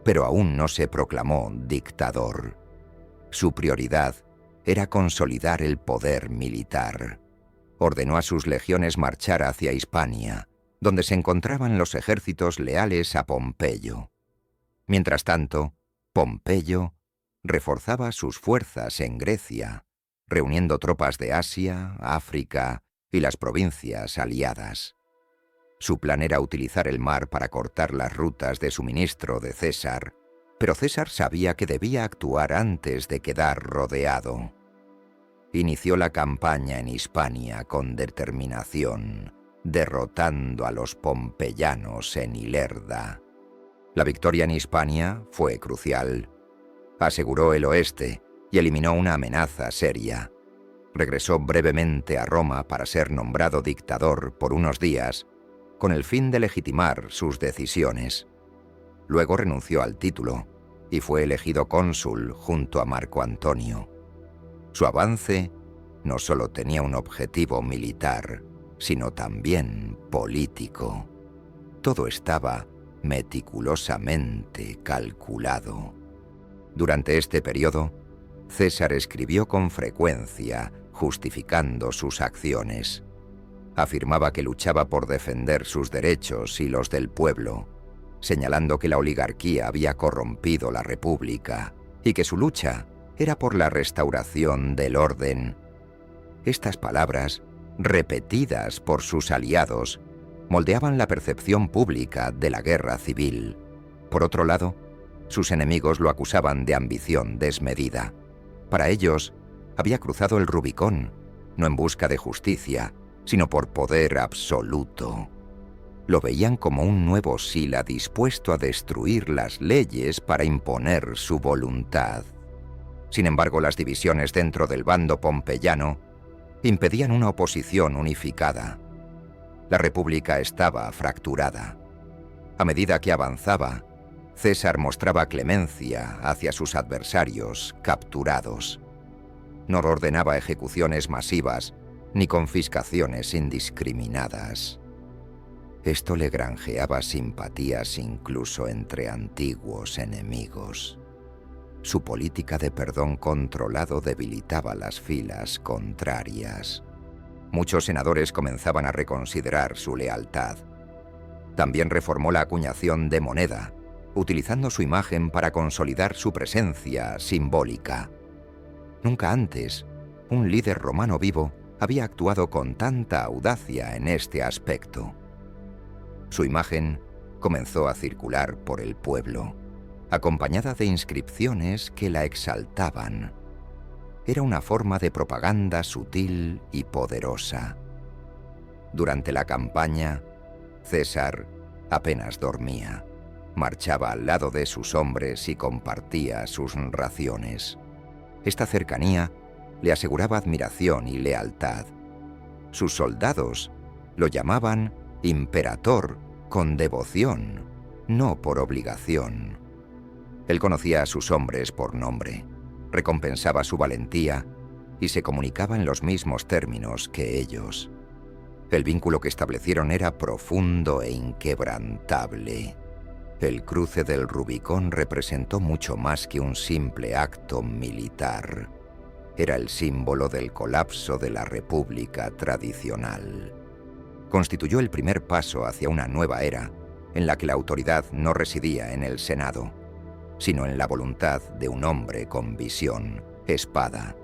Speaker 1: pero aún no se proclamó dictador. Su prioridad era consolidar el poder militar. Ordenó a sus legiones marchar hacia Hispania, donde se encontraban los ejércitos leales a Pompeyo. Mientras tanto, Pompeyo reforzaba sus fuerzas en Grecia, reuniendo tropas de Asia, África y las provincias aliadas. Su plan era utilizar el mar para cortar las rutas de suministro de César, pero César sabía que debía actuar antes de quedar rodeado. Inició la campaña en Hispania con determinación, derrotando a los pompeyanos en Ilerda. La victoria en Hispania fue crucial. Aseguró el oeste y eliminó una amenaza seria. Regresó brevemente a Roma para ser nombrado dictador por unos días, con el fin de legitimar sus decisiones. Luego renunció al título y fue elegido cónsul junto a Marco Antonio. Su avance no solo tenía un objetivo militar, sino también político. Todo estaba meticulosamente calculado. Durante este periodo, César escribió con frecuencia justificando sus acciones. Afirmaba que luchaba por defender sus derechos y los del pueblo, señalando que la oligarquía había corrompido la república y que su lucha era por la restauración del orden. Estas palabras, repetidas por sus aliados, moldeaban la percepción pública de la guerra civil. Por otro lado, sus enemigos lo acusaban de ambición desmedida. Para ellos, había cruzado el Rubicón, no en busca de justicia, sino por poder absoluto. Lo veían como un nuevo Sila dispuesto a destruir las leyes para imponer su voluntad. Sin embargo, las divisiones dentro del bando pompeyano impedían una oposición unificada. La república estaba fracturada. A medida que avanzaba, César mostraba clemencia hacia sus adversarios capturados. No ordenaba ejecuciones masivas ni confiscaciones indiscriminadas. Esto le granjeaba simpatías incluso entre antiguos enemigos. Su política de perdón controlado debilitaba las filas contrarias. Muchos senadores comenzaban a reconsiderar su lealtad. También reformó la acuñación de moneda, utilizando su imagen para consolidar su presencia simbólica. Nunca antes, un líder romano vivo había actuado con tanta audacia en este aspecto. Su imagen comenzó a circular por el pueblo, acompañada de inscripciones que la exaltaban. Era una forma de propaganda sutil y poderosa. Durante la campaña, César apenas dormía. Marchaba al lado de sus hombres y compartía sus raciones. Esta cercanía le aseguraba admiración y lealtad. Sus soldados lo llamaban imperator con devoción, no por obligación. Él conocía a sus hombres por nombre, recompensaba su valentía y se comunicaba en los mismos términos que ellos. El vínculo que establecieron era profundo e inquebrantable. El cruce del Rubicón representó mucho más que un simple acto militar. Era el símbolo del colapso de la república tradicional. Constituyó el primer paso hacia una nueva era, en la que la autoridad no residía en el Senado, sino en la voluntad de un hombre con visión, espada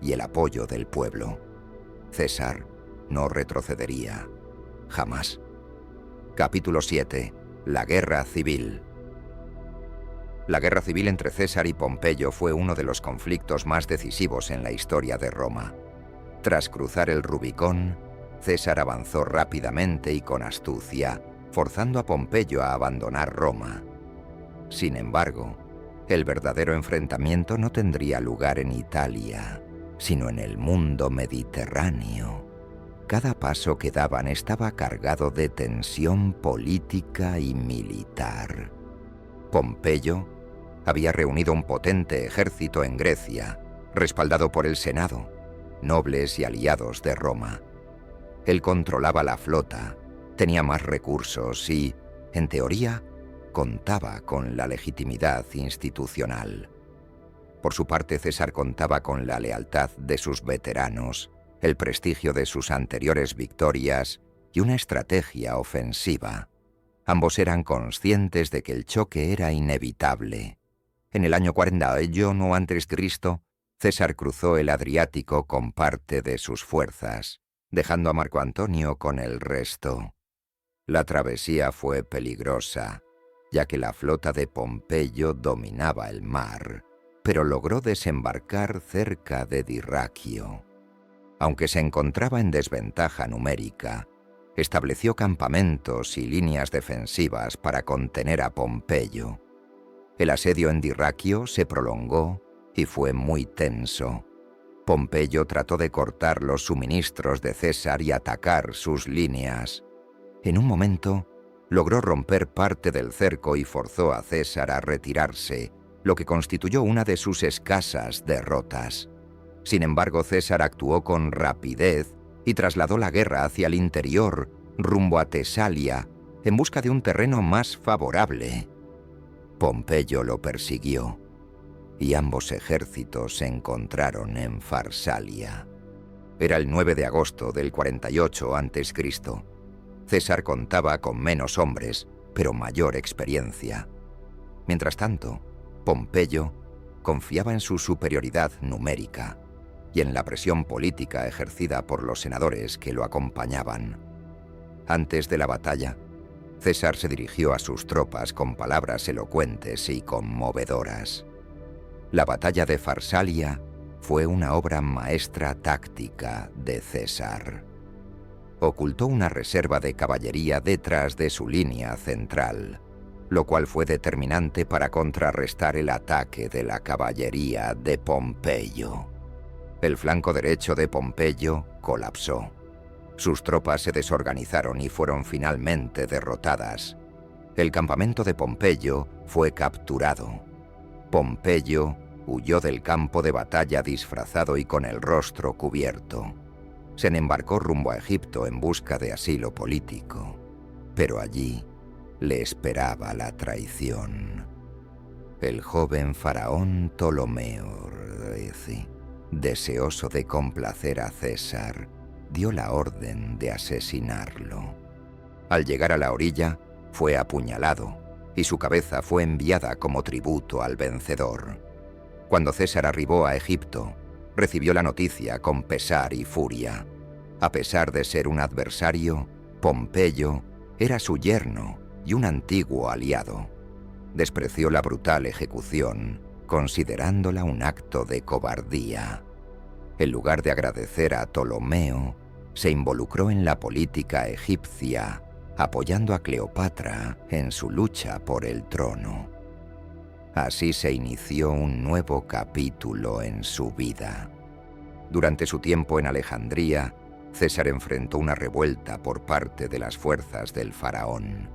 Speaker 1: y el apoyo del pueblo. César no retrocedería, jamás. Capítulo 7. La Guerra Civil. La guerra civil entre César y Pompeyo fue uno de los conflictos más decisivos en la historia de Roma. Tras cruzar el Rubicón, César avanzó rápidamente y con astucia, forzando a Pompeyo a abandonar Roma. Sin embargo, el verdadero enfrentamiento no tendría lugar en Italia, sino en el mundo mediterráneo. Cada paso que daban estaba cargado de tensión política y militar. Pompeyo había reunido un potente ejército en Grecia, respaldado por el Senado, nobles y aliados de Roma. Él controlaba la flota, tenía más recursos y, en teoría, contaba con la legitimidad institucional. Por su parte, César contaba con la lealtad de sus veteranos, el prestigio de sus anteriores victorias y una estrategia ofensiva. Ambos eran conscientes de que el choque era inevitable. En el año 41 a.C., César cruzó el Adriático con parte de sus fuerzas, dejando a Marco Antonio con el resto. La travesía fue peligrosa, ya que la flota de Pompeyo dominaba el mar, pero logró desembarcar cerca de Dirraquio. Aunque se encontraba en desventaja numérica, estableció campamentos y líneas defensivas para contener a Pompeyo. El asedio en Dirraquio se prolongó y fue muy tenso. Pompeyo trató de cortar los suministros de César y atacar sus líneas. En un momento, logró romper parte del cerco y forzó a César a retirarse, lo que constituyó una de sus escasas derrotas. Sin embargo, César actuó con rapidez y trasladó la guerra hacia el interior, rumbo a Tesalia, en busca de un terreno más favorable. Pompeyo lo persiguió, y ambos ejércitos se encontraron en Farsalia. Era el 9 de agosto del 48 a.C. César contaba con menos hombres, pero mayor experiencia. Mientras tanto, Pompeyo confiaba en su superioridad numérica y en la presión política ejercida por los senadores que lo acompañaban. Antes de la batalla, César se dirigió a sus tropas con palabras elocuentes y conmovedoras. La batalla de Farsalia fue una obra maestra táctica de César. Ocultó una reserva de caballería detrás de su línea central, lo cual fue determinante para contrarrestar el ataque de la caballería de Pompeyo. El flanco derecho de Pompeyo colapsó. Sus tropas se desorganizaron y fueron finalmente derrotadas. El campamento de Pompeyo fue capturado. Pompeyo huyó del campo de batalla disfrazado y con el rostro cubierto. Se embarcó rumbo a Egipto en busca de asilo político, pero allí le esperaba la traición. El joven faraón Ptolomeo, deseoso de complacer a César, dio la orden de asesinarlo. Al llegar a la orilla, fue apuñalado y su cabeza fue enviada como tributo al vencedor. Cuando César arribó a Egipto, recibió la noticia con pesar y furia. A pesar de ser un adversario, Pompeyo era su yerno y un antiguo aliado. Despreció la brutal ejecución, considerándola un acto de cobardía. En lugar de agradecer a Ptolomeo, se involucró en la política egipcia, apoyando a Cleopatra en su lucha por el trono. Así se inició un nuevo capítulo en su vida. Durante su tiempo en Alejandría, César enfrentó una revuelta por parte de las fuerzas del faraón.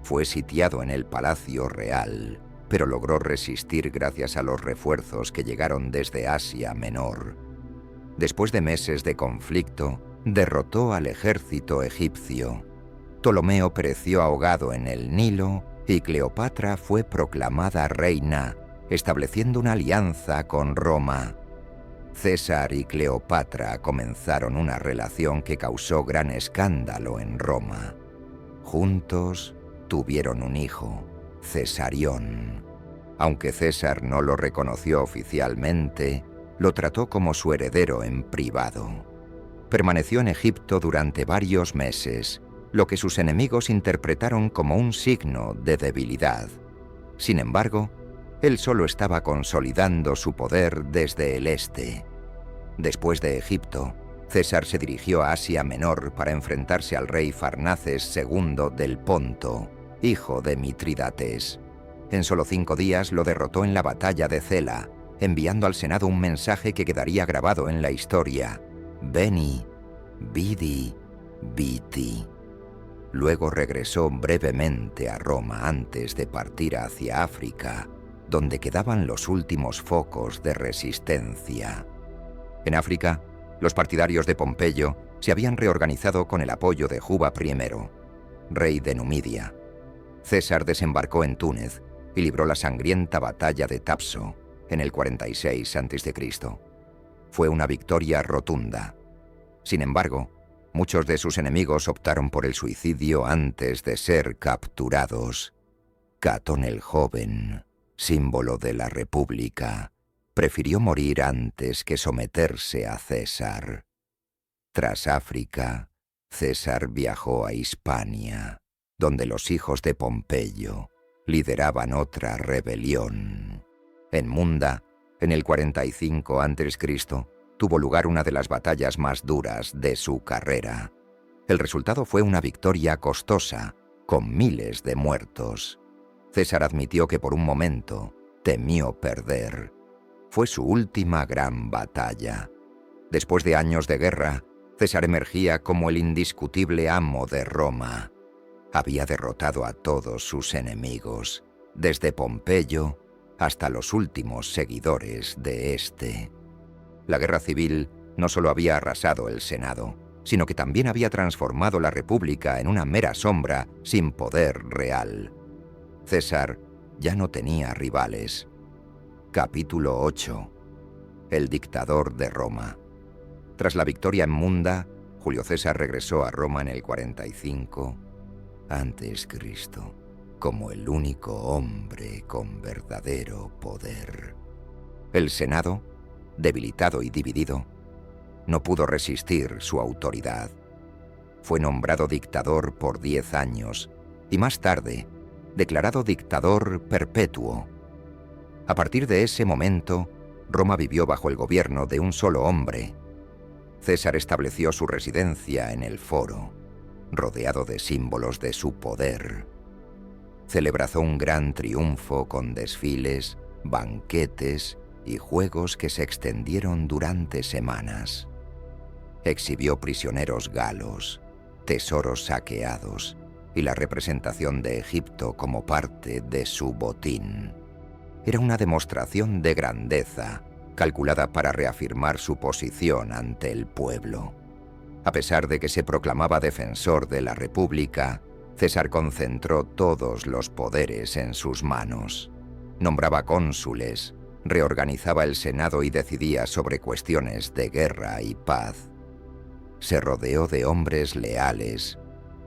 Speaker 1: Fue sitiado en el Palacio Real, pero logró resistir gracias a los refuerzos que llegaron desde Asia Menor. Después de meses de conflicto, derrotó al ejército egipcio. Ptolomeo pereció ahogado en el Nilo y Cleopatra fue proclamada reina, estableciendo una alianza con Roma. César y Cleopatra comenzaron una relación que causó gran escándalo en Roma. Juntos tuvieron un hijo, Cesarión. Aunque César no lo reconoció oficialmente, lo trató como su heredero en privado. Permaneció en Egipto durante varios meses, lo que sus enemigos interpretaron como un signo de debilidad. Sin embargo, él solo estaba consolidando su poder desde el este. Después de Egipto, César se dirigió a Asia Menor para enfrentarse al rey Farnaces II del Ponto, hijo de Mitrídates. En solo 5 días lo derrotó en la batalla de Cela, enviando al Senado un mensaje que quedaría grabado en la historia: Veni, vidi, viti. Luego regresó brevemente a Roma antes de partir hacia África, donde quedaban los últimos focos de resistencia. En África, los partidarios de Pompeyo se habían reorganizado con el apoyo de Juba I, rey de Numidia. César desembarcó en Túnez y libró la sangrienta batalla de Tapso en el 46 a.C. Fue una victoria rotunda. Sin embargo, muchos de sus enemigos optaron por el suicidio antes de ser capturados. Catón el Joven, símbolo de la República, prefirió morir antes que someterse a César. Tras África, César viajó a Hispania, donde los hijos de Pompeyo lideraban otra rebelión. En Munda, en el 45 a.C., tuvo lugar una de las batallas más duras de su carrera. El resultado fue una victoria costosa, con miles de muertos. César admitió que por un momento temió perder. Fue su última gran batalla. Después de años de guerra, César emergía como el indiscutible amo de Roma. Había derrotado a todos sus enemigos, desde Pompeyo hasta los últimos seguidores de este. La guerra civil no solo había arrasado el Senado, sino que también había transformado la República en una mera sombra sin poder real. César ya no tenía rivales. Capítulo 8. El dictador de Roma. Tras la victoria en Munda, Julio César regresó a Roma en el 45 a.C., como el único hombre con verdadero poder. El Senado, debilitado y dividido, no pudo resistir su autoridad. Fue nombrado dictador por 10 años y más tarde declarado dictador perpetuo. A partir de ese momento, Roma vivió bajo el gobierno de un solo hombre. César estableció su residencia en el Foro, rodeado de símbolos de su poder. Celebró un gran triunfo con desfiles, banquetes y juegos que se extendieron durante semanas. Exhibió prisioneros galos, tesoros saqueados y la representación de Egipto como parte de su botín. Era una demostración de grandeza, calculada para reafirmar su posición ante el pueblo. A pesar de que se proclamaba defensor de la República, César concentró todos los poderes en sus manos. Nombraba cónsules, reorganizaba el Senado y decidía sobre cuestiones de guerra y paz. Se rodeó de hombres leales,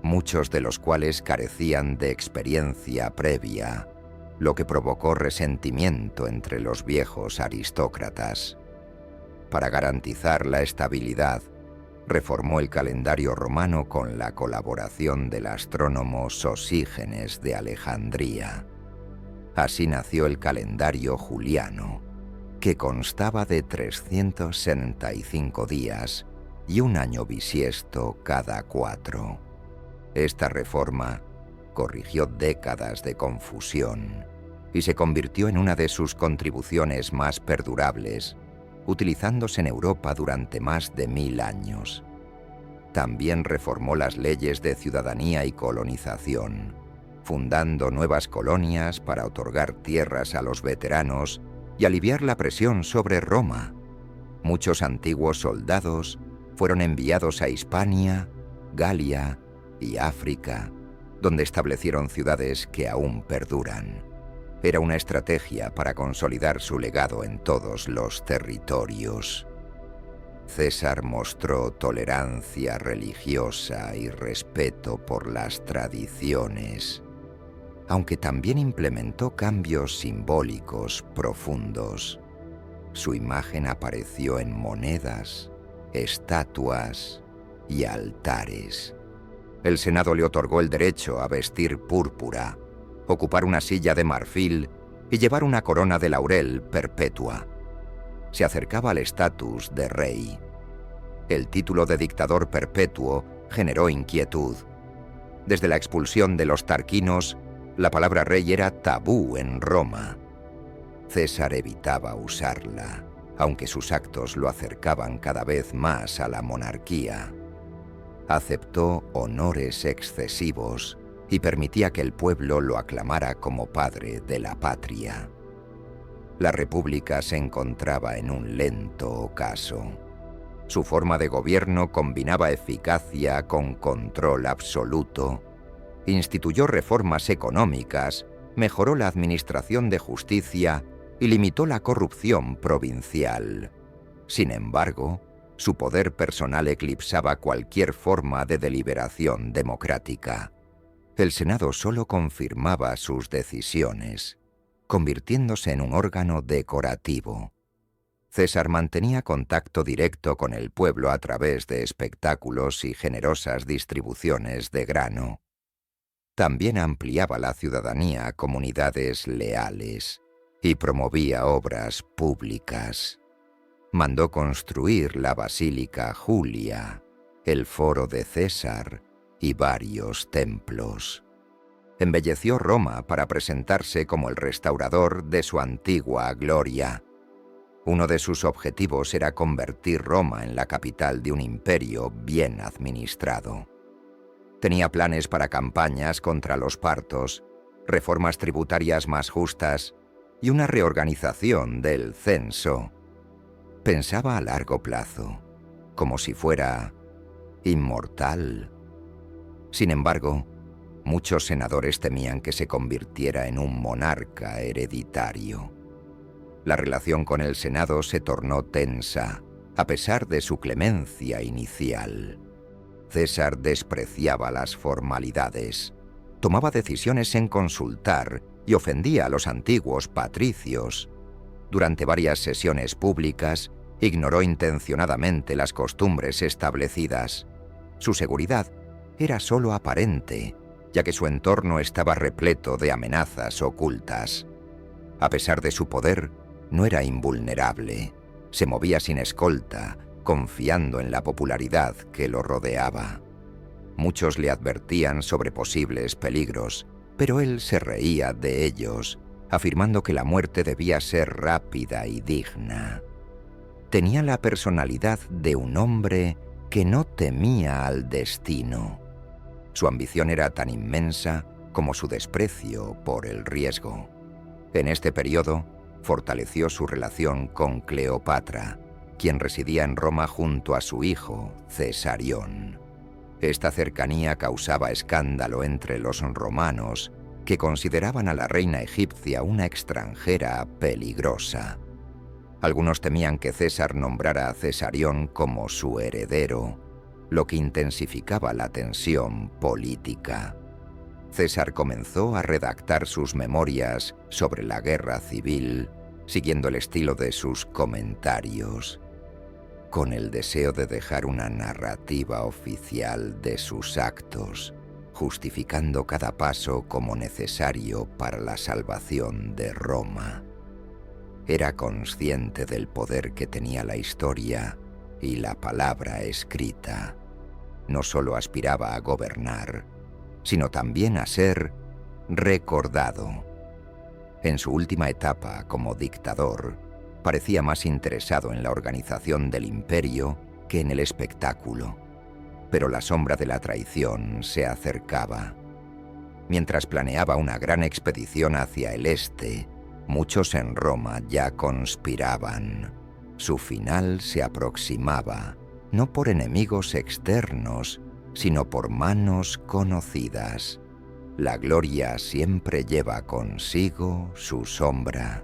Speaker 1: muchos de los cuales carecían de experiencia previa, lo que provocó resentimiento entre los viejos aristócratas. Para garantizar la estabilidad, reformó el calendario romano con la colaboración del astrónomo Sosígenes de Alejandría. Así nació el calendario juliano, que constaba de 365 días y un año bisiesto cada 4. Esta reforma corrigió décadas de confusión y se convirtió en una de sus contribuciones más perdurables, utilizándose en Europa durante más de 1000 años. También reformó las leyes de ciudadanía y colonización, fundando nuevas colonias para otorgar tierras a los veteranos y aliviar la presión sobre Roma. Muchos antiguos soldados fueron enviados a Hispania, Galia y África, donde establecieron ciudades que aún perduran. Era una estrategia para consolidar su legado en todos los territorios. César mostró tolerancia religiosa y respeto por las tradiciones, aunque también implementó cambios simbólicos profundos. Su imagen apareció en monedas, estatuas y altares. El Senado le otorgó el derecho a vestir púrpura, ocupar una silla de marfil y llevar una corona de laurel perpetua. Se acercaba al estatus de rey. El título de dictador perpetuo generó inquietud. Desde la expulsión de los tarquinos, la palabra rey era tabú en Roma. César evitaba usarla, aunque sus actos lo acercaban cada vez más a la monarquía. Aceptó honores excesivos y permitía que el pueblo lo aclamara como padre de la patria. La República se encontraba en un lento ocaso. Su forma de gobierno combinaba eficacia con control absoluto instituyó reformas económicas, mejoró la administración de justicia y limitó la corrupción provincial. Sin embargo, su poder personal eclipsaba cualquier forma de deliberación democrática. El Senado solo confirmaba sus decisiones, convirtiéndose en un órgano decorativo. César mantenía contacto directo con el pueblo a través de espectáculos y generosas distribuciones de grano. También ampliaba la ciudadanía a comunidades leales y promovía obras públicas. Mandó construir la Basílica Julia, el Foro de César y varios templos. Embelleció Roma para presentarse como el restaurador de su antigua gloria. Uno de sus objetivos era convertir Roma en la capital de un imperio bien administrado. Tenía planes para campañas contra los partos, reformas tributarias más justas y una reorganización del censo. Pensaba a largo plazo, como si fuera inmortal. Sin embargo, muchos senadores temían que se convirtiera en un monarca hereditario. La relación con el Senado se tornó tensa, a pesar de su clemencia inicial. César despreciaba las formalidades, tomaba decisiones sin consultar y ofendía a los antiguos patricios. Durante varias sesiones públicas, ignoró intencionadamente las costumbres establecidas. Su seguridad era solo aparente, ya que su entorno estaba repleto de amenazas ocultas. A pesar de su poder, no era invulnerable. Se movía sin escolta, confiando en la popularidad que lo rodeaba. Muchos le advertían sobre posibles peligros, pero él se reía de ellos, afirmando que la muerte debía ser rápida y digna. Tenía la personalidad de un hombre que no temía al destino. Su ambición era tan inmensa como su desprecio por el riesgo. En este periodo, fortaleció su relación con Cleopatra, quien residía en Roma junto a su hijo, Cesarión. Esta cercanía causaba escándalo entre los romanos, que consideraban a la reina egipcia una extranjera peligrosa. Algunos temían que César nombrara a Cesarión como su heredero, lo que intensificaba la tensión política. César comenzó a redactar sus memorias sobre la guerra civil, siguiendo el estilo de sus comentarios, con el deseo de dejar una narrativa oficial de sus actos, justificando cada paso como necesario para la salvación de Roma. Era consciente del poder que tenía la historia y la palabra escrita. No solo aspiraba a gobernar, sino también a ser recordado. En su última etapa como dictador, parecía más interesado en la organización del imperio que en el espectáculo, pero la sombra de la traición se acercaba. Mientras planeaba una gran expedición hacia el este, muchos en Roma ya conspiraban. Su final se aproximaba, no por enemigos externos, sino por manos conocidas. La gloria siempre lleva consigo su sombra.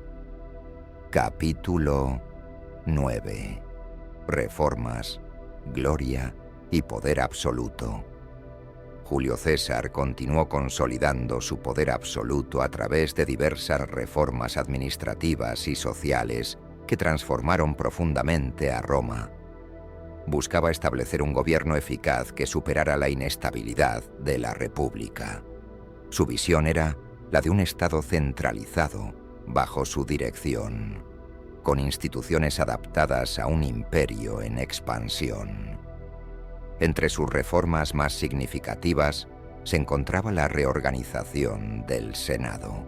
Speaker 1: Capítulo 9. Reformas, gloria y poder absoluto. Julio César continuó consolidando su poder absoluto a través de diversas reformas administrativas y sociales que transformaron profundamente a Roma. Buscaba establecer un gobierno eficaz que superara la inestabilidad de la República. Su visión era la de un Estado centralizado bajo su dirección, con instituciones adaptadas a un imperio en expansión. Entre sus reformas más significativas se encontraba la reorganización del Senado.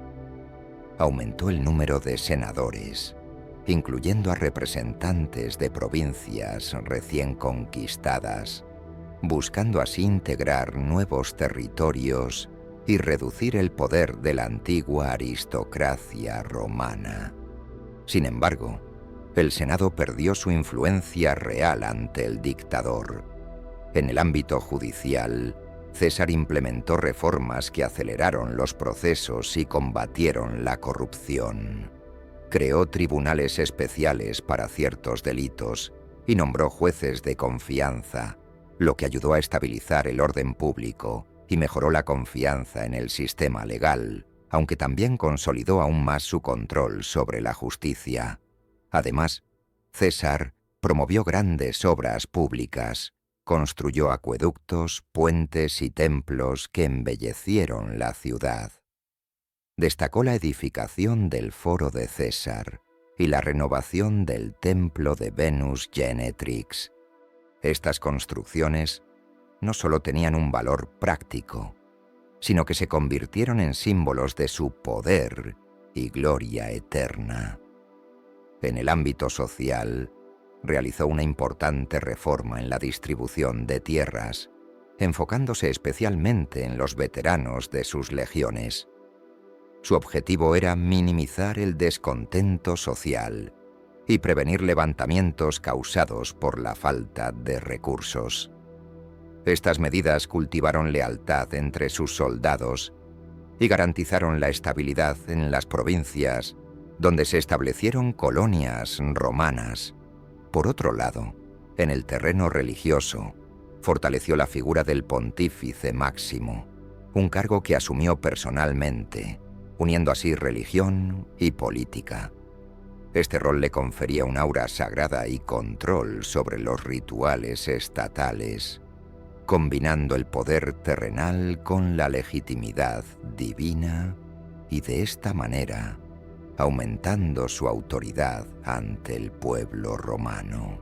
Speaker 1: Aumentó el número de senadores, incluyendo a representantes de provincias recién conquistadas, buscando así integrar nuevos territorios y reducir el poder de la antigua aristocracia romana. Sin embargo, el Senado perdió su influencia real ante el dictador. En el ámbito judicial, César implementó reformas que aceleraron los procesos y combatieron la corrupción. Creó tribunales especiales para ciertos delitos y nombró jueces de confianza, lo que ayudó a estabilizar el orden público y mejoró la confianza en el sistema legal, aunque también consolidó aún más su control sobre la justicia. Además, César promovió grandes obras públicas, construyó acueductos, puentes y templos que embellecieron la ciudad. Destacó la edificación del Foro de César y la renovación del templo de Venus Genetrix. Estas construcciones no solo tenían un valor práctico, sino que se convirtieron en símbolos de su poder y gloria eterna. En el ámbito social, realizó una importante reforma en la distribución de tierras, enfocándose especialmente en los veteranos de sus legiones. Su objetivo era minimizar el descontento social y prevenir levantamientos causados por la falta de recursos. Estas medidas cultivaron lealtad entre sus soldados y garantizaron la estabilidad en las provincias donde se establecieron colonias romanas. Por otro lado, en el terreno religioso, fortaleció la figura del pontífice máximo, un cargo que asumió personalmente, uniendo así religión y política. Este rol le confería un aura sagrada y control sobre los rituales estatales, combinando el poder terrenal con la legitimidad divina y de esta manera aumentando su autoridad ante el pueblo romano.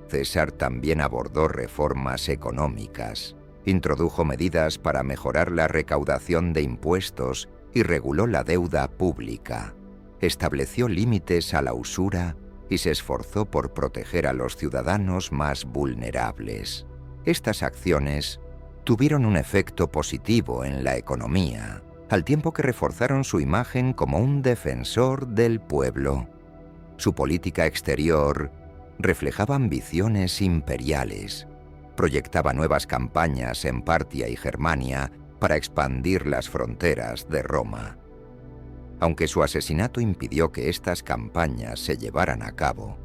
Speaker 1: César también abordó reformas económicas, introdujo medidas para mejorar la recaudación de impuestos y reguló la deuda pública, estableció límites a la usura y se esforzó por proteger a los ciudadanos más vulnerables. Estas acciones tuvieron un efecto positivo en la economía, al tiempo que reforzaron su imagen como un defensor del pueblo. Su política exterior reflejaba ambiciones imperiales, proyectaba nuevas campañas en Partia y Germania para expandir las fronteras de Roma. Aunque su asesinato impidió que estas campañas se llevaran a cabo,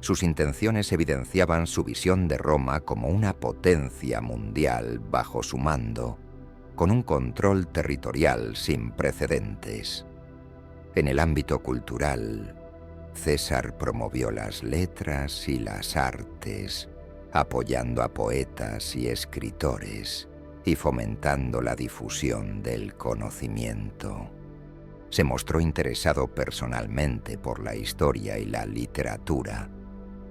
Speaker 1: sus intenciones evidenciaban su visión de Roma como una potencia mundial bajo su mando, con un control territorial sin precedentes. En el ámbito cultural, César promovió las letras y las artes, apoyando a poetas y escritores y fomentando la difusión del conocimiento. Se mostró interesado personalmente por la historia y la literatura,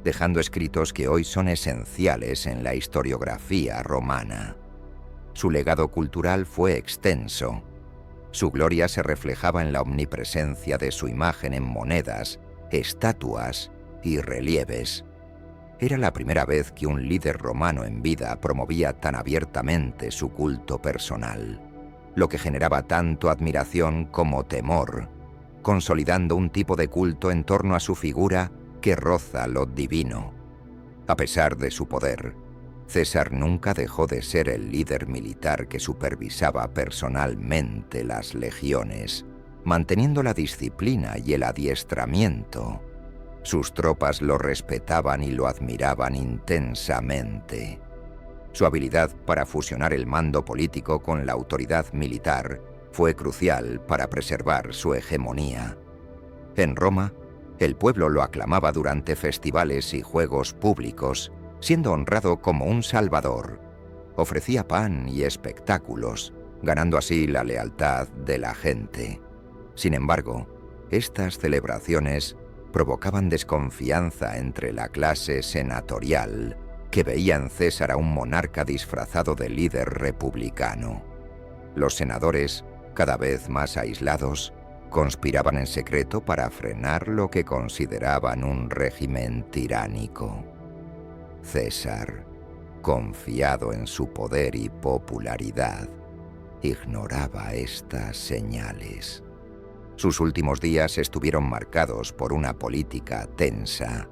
Speaker 1: dejando escritos que hoy son esenciales en la historiografía romana. Su legado cultural fue extenso. Su gloria se reflejaba en la omnipresencia de su imagen en monedas, estatuas y relieves. Era la primera vez que un líder romano en vida promovía tan abiertamente su culto personal, lo que generaba tanto admiración como temor, consolidando un tipo de culto en torno a su figura que roza lo divino. A pesar de su poder, César nunca dejó de ser el líder militar que supervisaba personalmente las legiones, manteniendo la disciplina y el adiestramiento. Sus tropas lo respetaban y lo admiraban intensamente. Su habilidad para fusionar el mando político con la autoridad militar fue crucial para preservar su hegemonía. En Roma, el pueblo lo aclamaba durante festivales y juegos públicos, siendo honrado como un salvador. Ofrecía pan y espectáculos, ganando así la lealtad de la gente. Sin embargo, estas celebraciones provocaban desconfianza entre la clase senatorial, que veía en César a un monarca disfrazado de líder republicano. Los senadores, cada vez más aislados, conspiraban en secreto para frenar lo que consideraban un régimen tiránico. César, confiado en su poder y popularidad, ignoraba estas señales. Sus últimos días estuvieron marcados por una política tensa,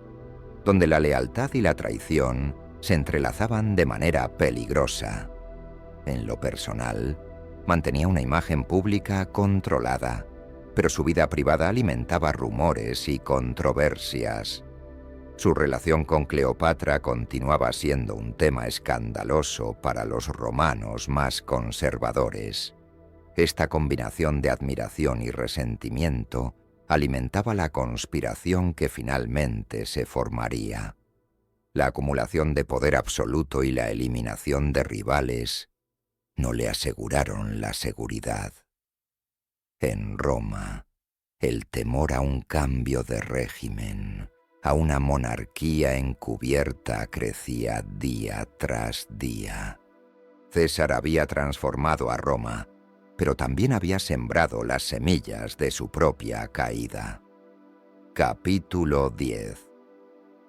Speaker 1: donde la lealtad y la traición se entrelazaban de manera peligrosa. En lo personal, mantenía una imagen pública controlada, pero su vida privada alimentaba rumores y controversias. Su relación con Cleopatra continuaba siendo un tema escandaloso para los romanos más conservadores. Esta combinación de admiración y resentimiento alimentaba la conspiración que finalmente se formaría. La acumulación de poder absoluto y la eliminación de rivales no le aseguraron la seguridad. En Roma, el temor a un cambio de régimen, a una monarquía encubierta, crecía día tras día. César había transformado a Roma, pero también había sembrado las semillas de su propia caída. Capítulo 10.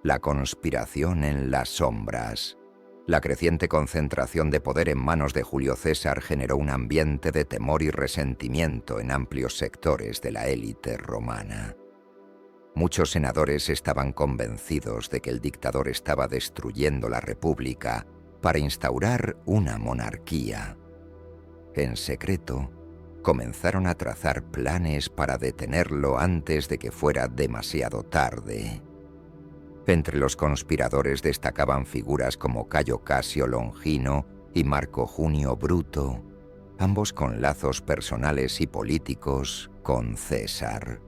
Speaker 1: La conspiración en las sombras. La creciente concentración de poder en manos de Julio César generó un ambiente de temor y resentimiento en amplios sectores de la élite romana. Muchos senadores estaban convencidos de que el dictador estaba destruyendo la república para instaurar una monarquía. En secreto, comenzaron a trazar planes para detenerlo antes de que fuera demasiado tarde. Entre los conspiradores destacaban figuras como Cayo Casio Longino y Marco Junio Bruto, ambos con lazos personales y políticos con César.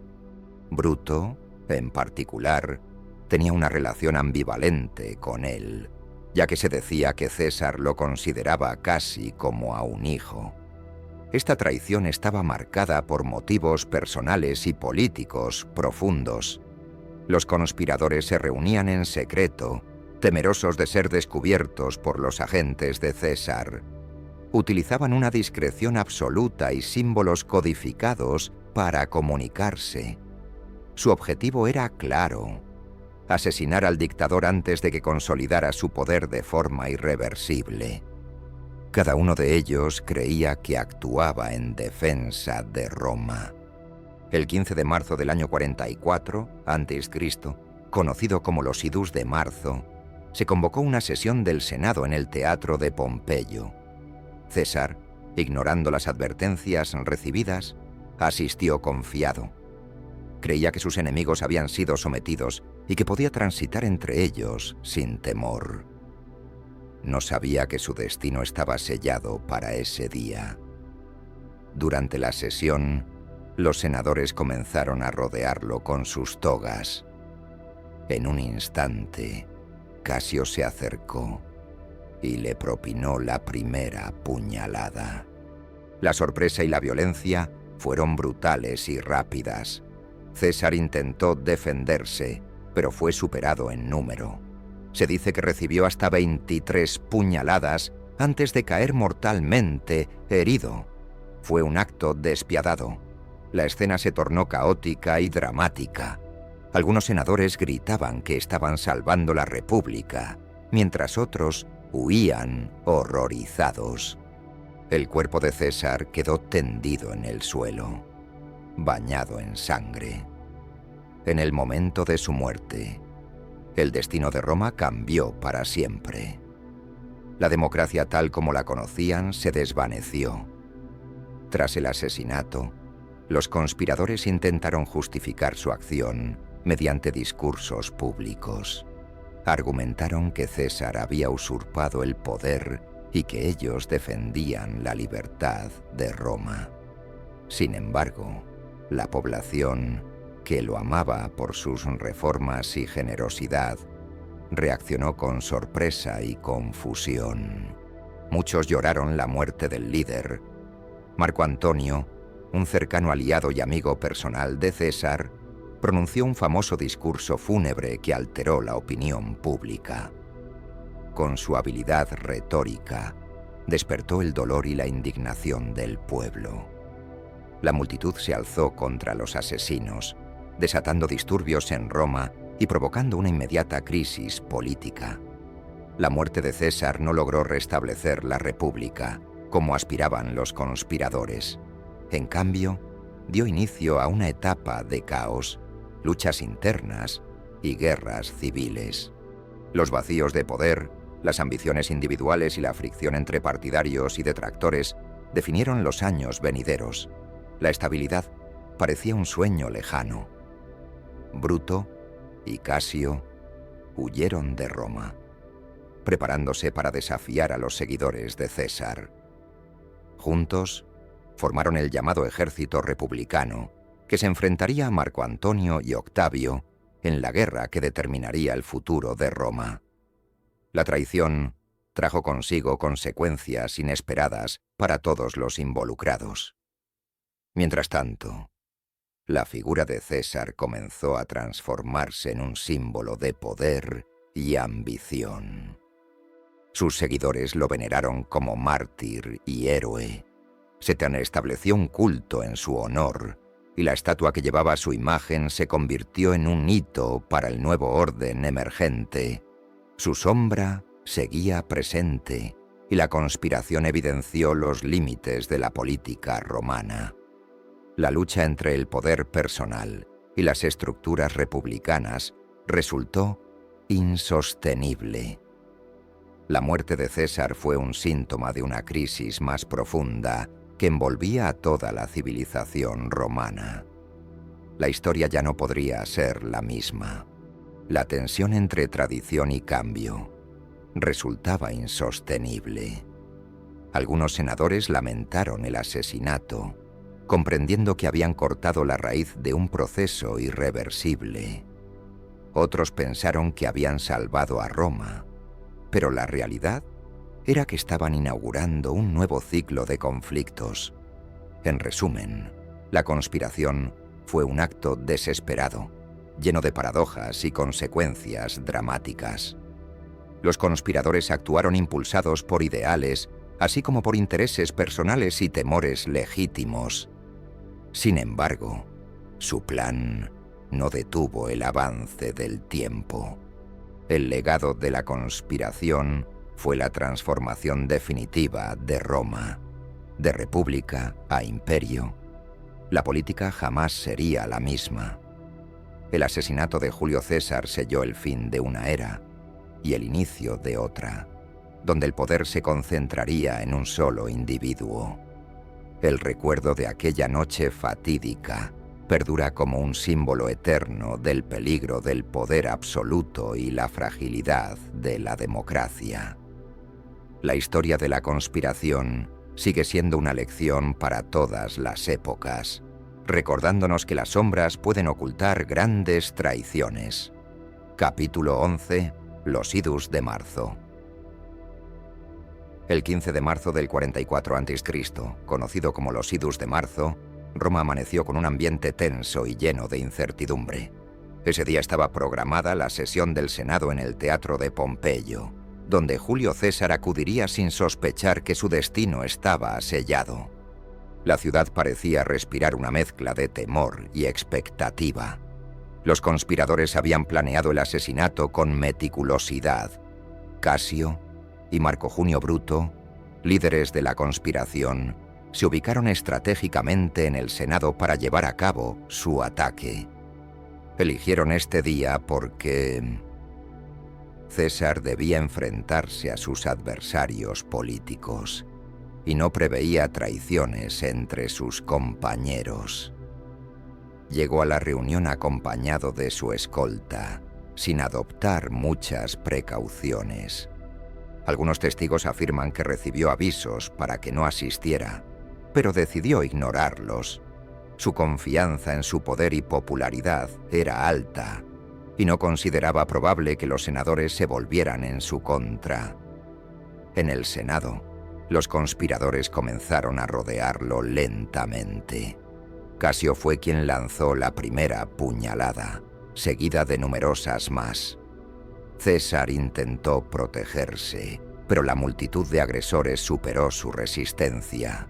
Speaker 1: Bruto, en particular, tenía una relación ambivalente con él, ya que se decía que César lo consideraba casi como a un hijo. Esta traición estaba marcada por motivos personales y políticos profundos. Los conspiradores se reunían en secreto, temerosos de ser descubiertos por los agentes de César. Utilizaban una discreción absoluta y símbolos codificados para comunicarse. Su objetivo era claro: asesinar al dictador antes de que consolidara su poder de forma irreversible. Cada uno de ellos creía que actuaba en defensa de Roma. El 15 de marzo del año 44 a.C., conocido como los Idus de Marzo, se convocó una sesión del Senado en el Teatro de Pompeyo. César, ignorando las advertencias recibidas, asistió confiado. Creía que sus enemigos habían sido sometidos y que podía transitar entre ellos sin temor. No sabía que su destino estaba sellado para ese día. Durante la sesión, los senadores comenzaron a rodearlo con sus togas. En un instante, Casio se acercó y le propinó la primera puñalada. La sorpresa y la violencia fueron brutales y rápidas. César intentó defenderse, pero fue superado en número. Se dice que recibió hasta 23 puñaladas antes de caer mortalmente herido. Fue un acto despiadado. La escena se tornó caótica y dramática. Algunos senadores gritaban que estaban salvando la república, mientras otros huían horrorizados. El cuerpo de César quedó tendido en el suelo, bañado en sangre. En el momento de su muerte, el destino de Roma cambió para siempre. La democracia tal como la conocían se desvaneció. Tras el asesinato, los conspiradores intentaron justificar su acción mediante discursos públicos. Argumentaron que César había usurpado el poder y que ellos defendían la libertad de Roma. Sin embargo, la población, que lo amaba por sus reformas y generosidad, reaccionó con sorpresa y confusión. Muchos lloraron la muerte del líder. Marco Antonio, un cercano aliado y amigo personal de César, pronunció un famoso discurso fúnebre que alteró la opinión pública. Con su habilidad retórica, despertó el dolor y la indignación del pueblo. La multitud se alzó contra los asesinos, desatando disturbios en Roma y provocando una inmediata crisis política. La muerte de César no logró restablecer la república, como aspiraban los conspiradores. En cambio, dio inicio a una etapa de caos, luchas internas y guerras civiles. Los vacíos de poder Las ambiciones individuales y la fricción entre partidarios y detractores definieron los años venideros. La estabilidad parecía un sueño lejano. Bruto y Casio huyeron de Roma, preparándose para desafiar a los seguidores de César. Juntos, formaron el llamado ejército republicano, que se enfrentaría a Marco Antonio y Octavio en la guerra que determinaría el futuro de Roma. La traición trajo consigo consecuencias inesperadas para todos los involucrados. Mientras tanto, la figura de César comenzó a transformarse en un símbolo de poder y ambición. Sus seguidores lo veneraron como mártir y héroe. Se estableció un culto en su honor, y la estatua que llevaba su imagen se convirtió en un hito para el nuevo orden emergente. Su sombra seguía presente, y la conspiración evidenció los límites de la política romana. La lucha entre el poder personal y las estructuras republicanas resultó insostenible. La muerte de César fue un síntoma de una crisis más profunda que envolvía a toda la civilización romana. La historia ya no podría ser la misma. La tensión entre tradición y cambio resultaba insostenible. Algunos senadores lamentaron el asesinato, comprendiendo que habían cortado la raíz de un proceso irreversible. Otros pensaron que habían salvado a Roma, pero la realidad era que estaban inaugurando un nuevo ciclo de conflictos. En resumen, la conspiración fue un acto desesperado, lleno de paradojas y consecuencias dramáticas. Los conspiradores actuaron impulsados por ideales, así como por intereses personales y temores legítimos. Sin embargo, su plan no detuvo el avance del tiempo. El legado de la conspiración fue la transformación definitiva de Roma, de república a imperio. La política jamás sería la misma. El asesinato de Julio César selló el fin de una era y el inicio de otra, donde el poder se concentraría en un solo individuo. El recuerdo de aquella noche fatídica perdura como un símbolo eterno del peligro del poder absoluto y la fragilidad de la democracia. La historia de la conspiración sigue siendo una lección para todas las épocas, recordándonos que las sombras pueden ocultar grandes traiciones. Capítulo 11. Los idus de marzo. El 15 de marzo del 44 a.C., conocido como los idus de marzo, Roma amaneció con un ambiente tenso y lleno de incertidumbre. Ese día estaba programada la sesión del Senado en el Teatro de Pompeyo, donde Julio César acudiría sin sospechar que su destino estaba sellado. La ciudad parecía respirar una mezcla de temor y expectativa. Los conspiradores habían planeado el asesinato con meticulosidad. Casio y Marco Junio Bruto, líderes de la conspiración, se ubicaron estratégicamente en el Senado para llevar a cabo su ataque. Eligieron este día porque César debía enfrentarse a sus adversarios políticos y no preveía traiciones entre sus compañeros. Llegó a la reunión acompañado de su escolta, sin adoptar muchas precauciones. Algunos testigos afirman que recibió avisos para que no asistiera, pero decidió ignorarlos. Su confianza en su poder y popularidad era alta, y no consideraba probable que los senadores se volvieran en su contra. En el Senado, los conspiradores comenzaron a rodearlo lentamente. Casio fue quien lanzó la primera puñalada, seguida de numerosas más. César intentó protegerse, pero la multitud de agresores superó su resistencia.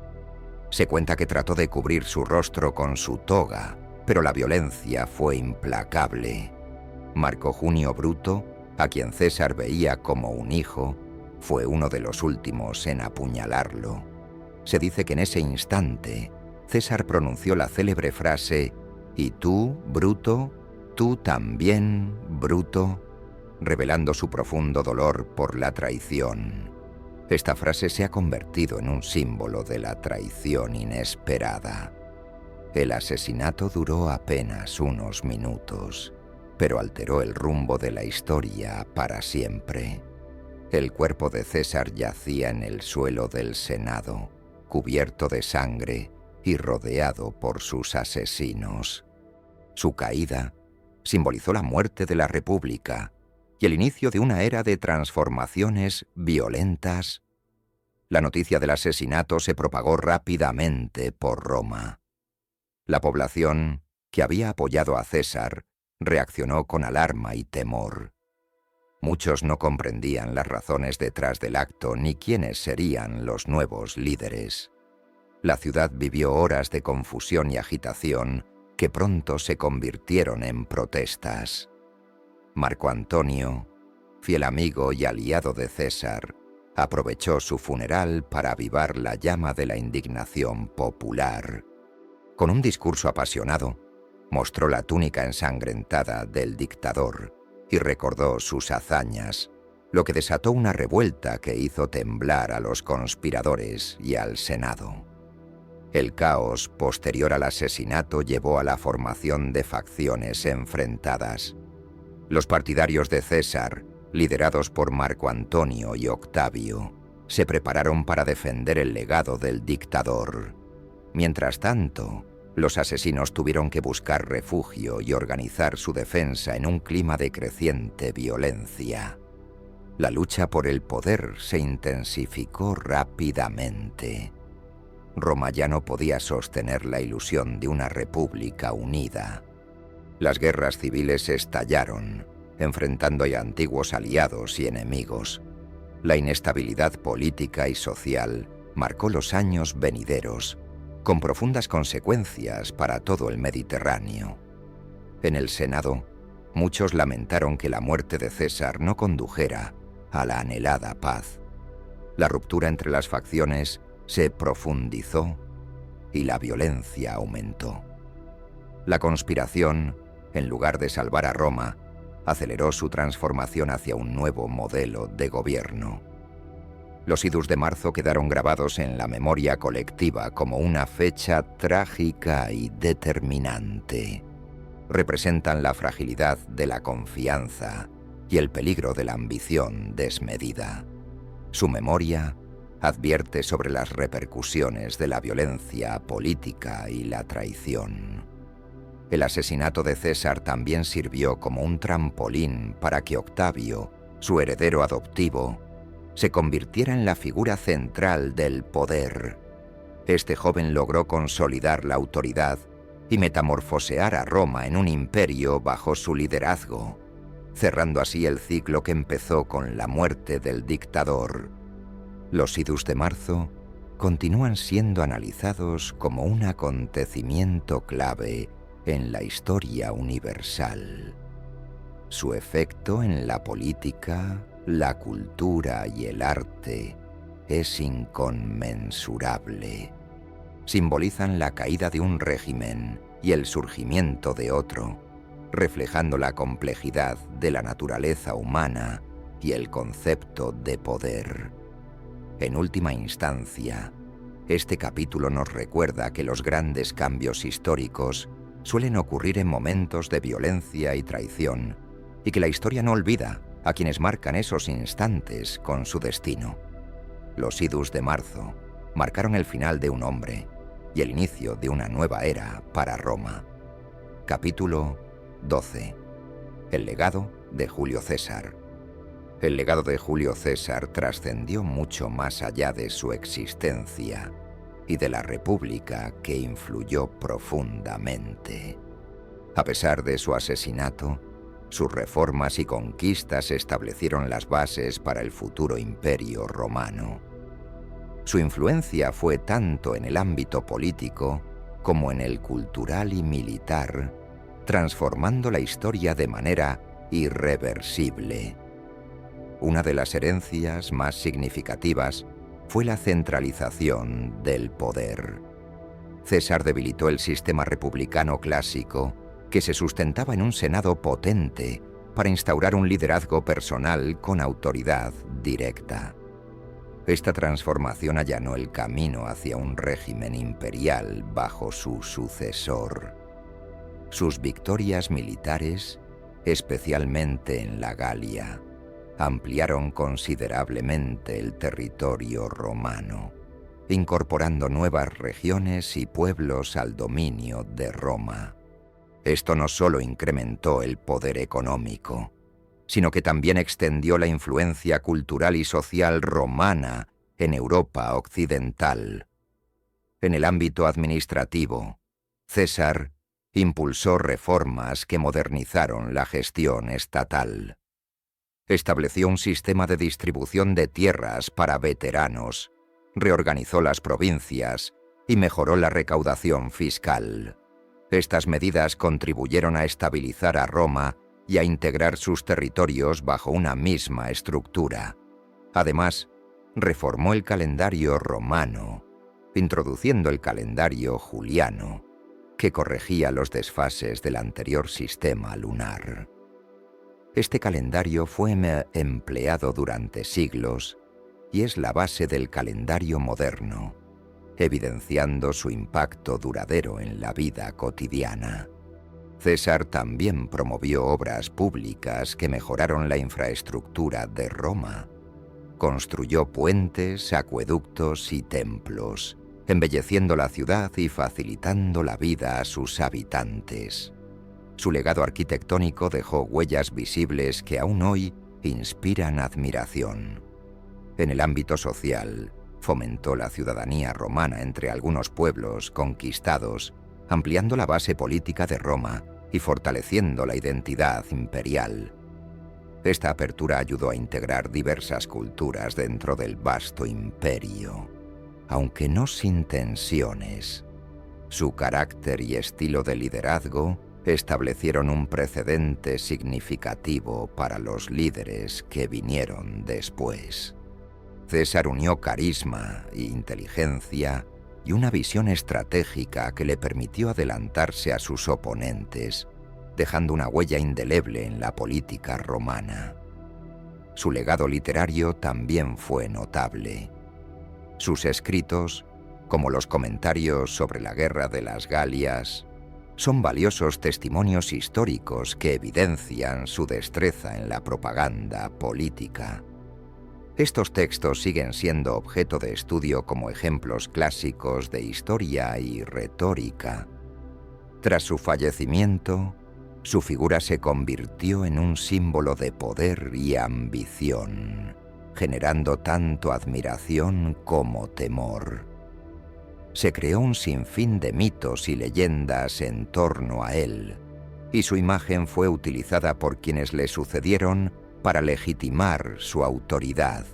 Speaker 1: Se cuenta que trató de cubrir su rostro con su toga, pero la violencia fue implacable. Marco Junio Bruto, a quien César veía como un hijo, fue uno de los últimos en apuñalarlo. Se dice que en ese instante, César pronunció la célebre frase: «¿Y tú, Bruto? ¿Tú también, Bruto?». revelando su profundo dolor por la traición. Esta frase se ha convertido en un símbolo de la traición inesperada. El asesinato duró apenas unos minutos, pero alteró el rumbo de la historia para siempre. El cuerpo de César yacía en el suelo del Senado, cubierto de sangre y rodeado por sus asesinos. Su caída simbolizó la muerte de la República y el inicio de una era de transformaciones violentas. La noticia del asesinato se propagó rápidamente por Roma. La población, que había apoyado a César, reaccionó con alarma y temor. Muchos no comprendían las razones detrás del acto ni quiénes serían los nuevos líderes. La ciudad vivió horas de confusión y agitación que pronto se convirtieron en protestas. Marco Antonio, fiel amigo y aliado de César, aprovechó su funeral para avivar la llama de la indignación popular. Con un discurso apasionado, mostró la túnica ensangrentada del dictador y recordó sus hazañas, lo que desató una revuelta que hizo temblar a los conspiradores y al Senado. El caos posterior al asesinato llevó a la formación de facciones enfrentadas. Los partidarios de César, liderados por Marco Antonio y Octavio, se prepararon para defender el legado del dictador. Mientras tanto, los asesinos tuvieron que buscar refugio y organizar su defensa en un clima de creciente violencia. La lucha por el poder se intensificó rápidamente. Roma ya no podía sostener la ilusión de una república unida. Las guerras civiles estallaron, enfrentando a antiguos aliados y enemigos. La inestabilidad política y social marcó los años venideros, con profundas consecuencias para todo el Mediterráneo. En el Senado, muchos lamentaron que la muerte de César no condujera a la anhelada paz. La ruptura entre las facciones se profundizó y la violencia aumentó. La conspiración, en lugar de salvar a Roma, aceleró su transformación hacia un nuevo modelo de gobierno. Los idus de marzo quedaron grabados en la memoria colectiva como una fecha trágica y determinante. Representan la fragilidad de la confianza y el peligro de la ambición desmedida. Su memoria advierte sobre las repercusiones de la violencia política y la traición. El asesinato de César también sirvió como un trampolín para que Octavio, su heredero adoptivo, se convirtiera en la figura central del poder. Este joven logró consolidar la autoridad y metamorfosear a Roma en un imperio bajo su liderazgo, cerrando así el ciclo que empezó con la muerte del dictador. Los idus de marzo continúan siendo analizados como un acontecimiento clave en la historia universal. Su efecto en la política, la cultura y el arte es inconmensurable. Simbolizan la caída de un régimen y el surgimiento de otro, reflejando la complejidad de la naturaleza humana y el concepto de poder. En última instancia, este capítulo nos recuerda que los grandes cambios históricos suelen ocurrir en momentos de violencia y traición, y que la historia no olvida a quienes marcan esos instantes con su destino. Los idus de marzo marcaron el final de un hombre y el inicio de una nueva era para Roma. Capítulo 12. El legado de Julio César. El legado de Julio César trascendió mucho más allá de su existencia y de la República que influyó profundamente. A pesar de su asesinato, sus reformas y conquistas establecieron las bases para el futuro imperio romano. Su influencia fue tanto en el ámbito político como en el cultural y militar, transformando la historia de manera irreversible. Una de las herencias más significativas fue la centralización del poder. César debilitó el sistema republicano clásico, que se sustentaba en un senado potente, para instaurar un liderazgo personal con autoridad directa. Esta transformación allanó el camino hacia un régimen imperial bajo su sucesor. Sus victorias militares, especialmente en la Galia, ampliaron considerablemente el territorio romano, incorporando nuevas regiones y pueblos al dominio de Roma. Esto no solo incrementó el poder económico, sino que también extendió la influencia cultural y social romana en Europa occidental. En el ámbito administrativo, César impulsó reformas que modernizaron la gestión estatal. Estableció un sistema de distribución de tierras para veteranos, reorganizó las provincias y mejoró la recaudación fiscal. Estas medidas contribuyeron a estabilizar a Roma y a integrar sus territorios bajo una misma estructura. Además, reformó el calendario romano, introduciendo el calendario juliano, que corregía los desfases del anterior sistema lunar. Este calendario fue empleado durante siglos y es la base del calendario moderno, evidenciando su impacto duradero en la vida cotidiana. César también promovió obras públicas que mejoraron la infraestructura de Roma. Construyó puentes, acueductos y templos, embelleciendo la ciudad y facilitando la vida a sus habitantes. Su legado arquitectónico dejó huellas visibles que aún hoy inspiran admiración. En el ámbito social, fomentó la ciudadanía romana entre algunos pueblos conquistados, ampliando la base política de Roma y fortaleciendo la identidad imperial. Esta apertura ayudó a integrar diversas culturas dentro del vasto imperio, aunque no sin tensiones. Su carácter y estilo de liderazgo establecieron un precedente significativo para los líderes que vinieron después. César unió carisma e inteligencia y una visión estratégica que le permitió adelantarse a sus oponentes, dejando una huella indeleble en la política romana. Su legado literario también fue notable. Sus escritos, como los comentarios sobre la Guerra de las Galias, son valiosos testimonios históricos que evidencian su destreza en la propaganda política. Estos textos siguen siendo objeto de estudio como ejemplos clásicos de historia y retórica. Tras su fallecimiento, su figura se convirtió en un símbolo de poder y ambición, generando tanto admiración como temor. Se creó un sinfín de mitos y leyendas en torno a él, y su imagen fue utilizada por quienes le sucedieron para legitimar su autoridad.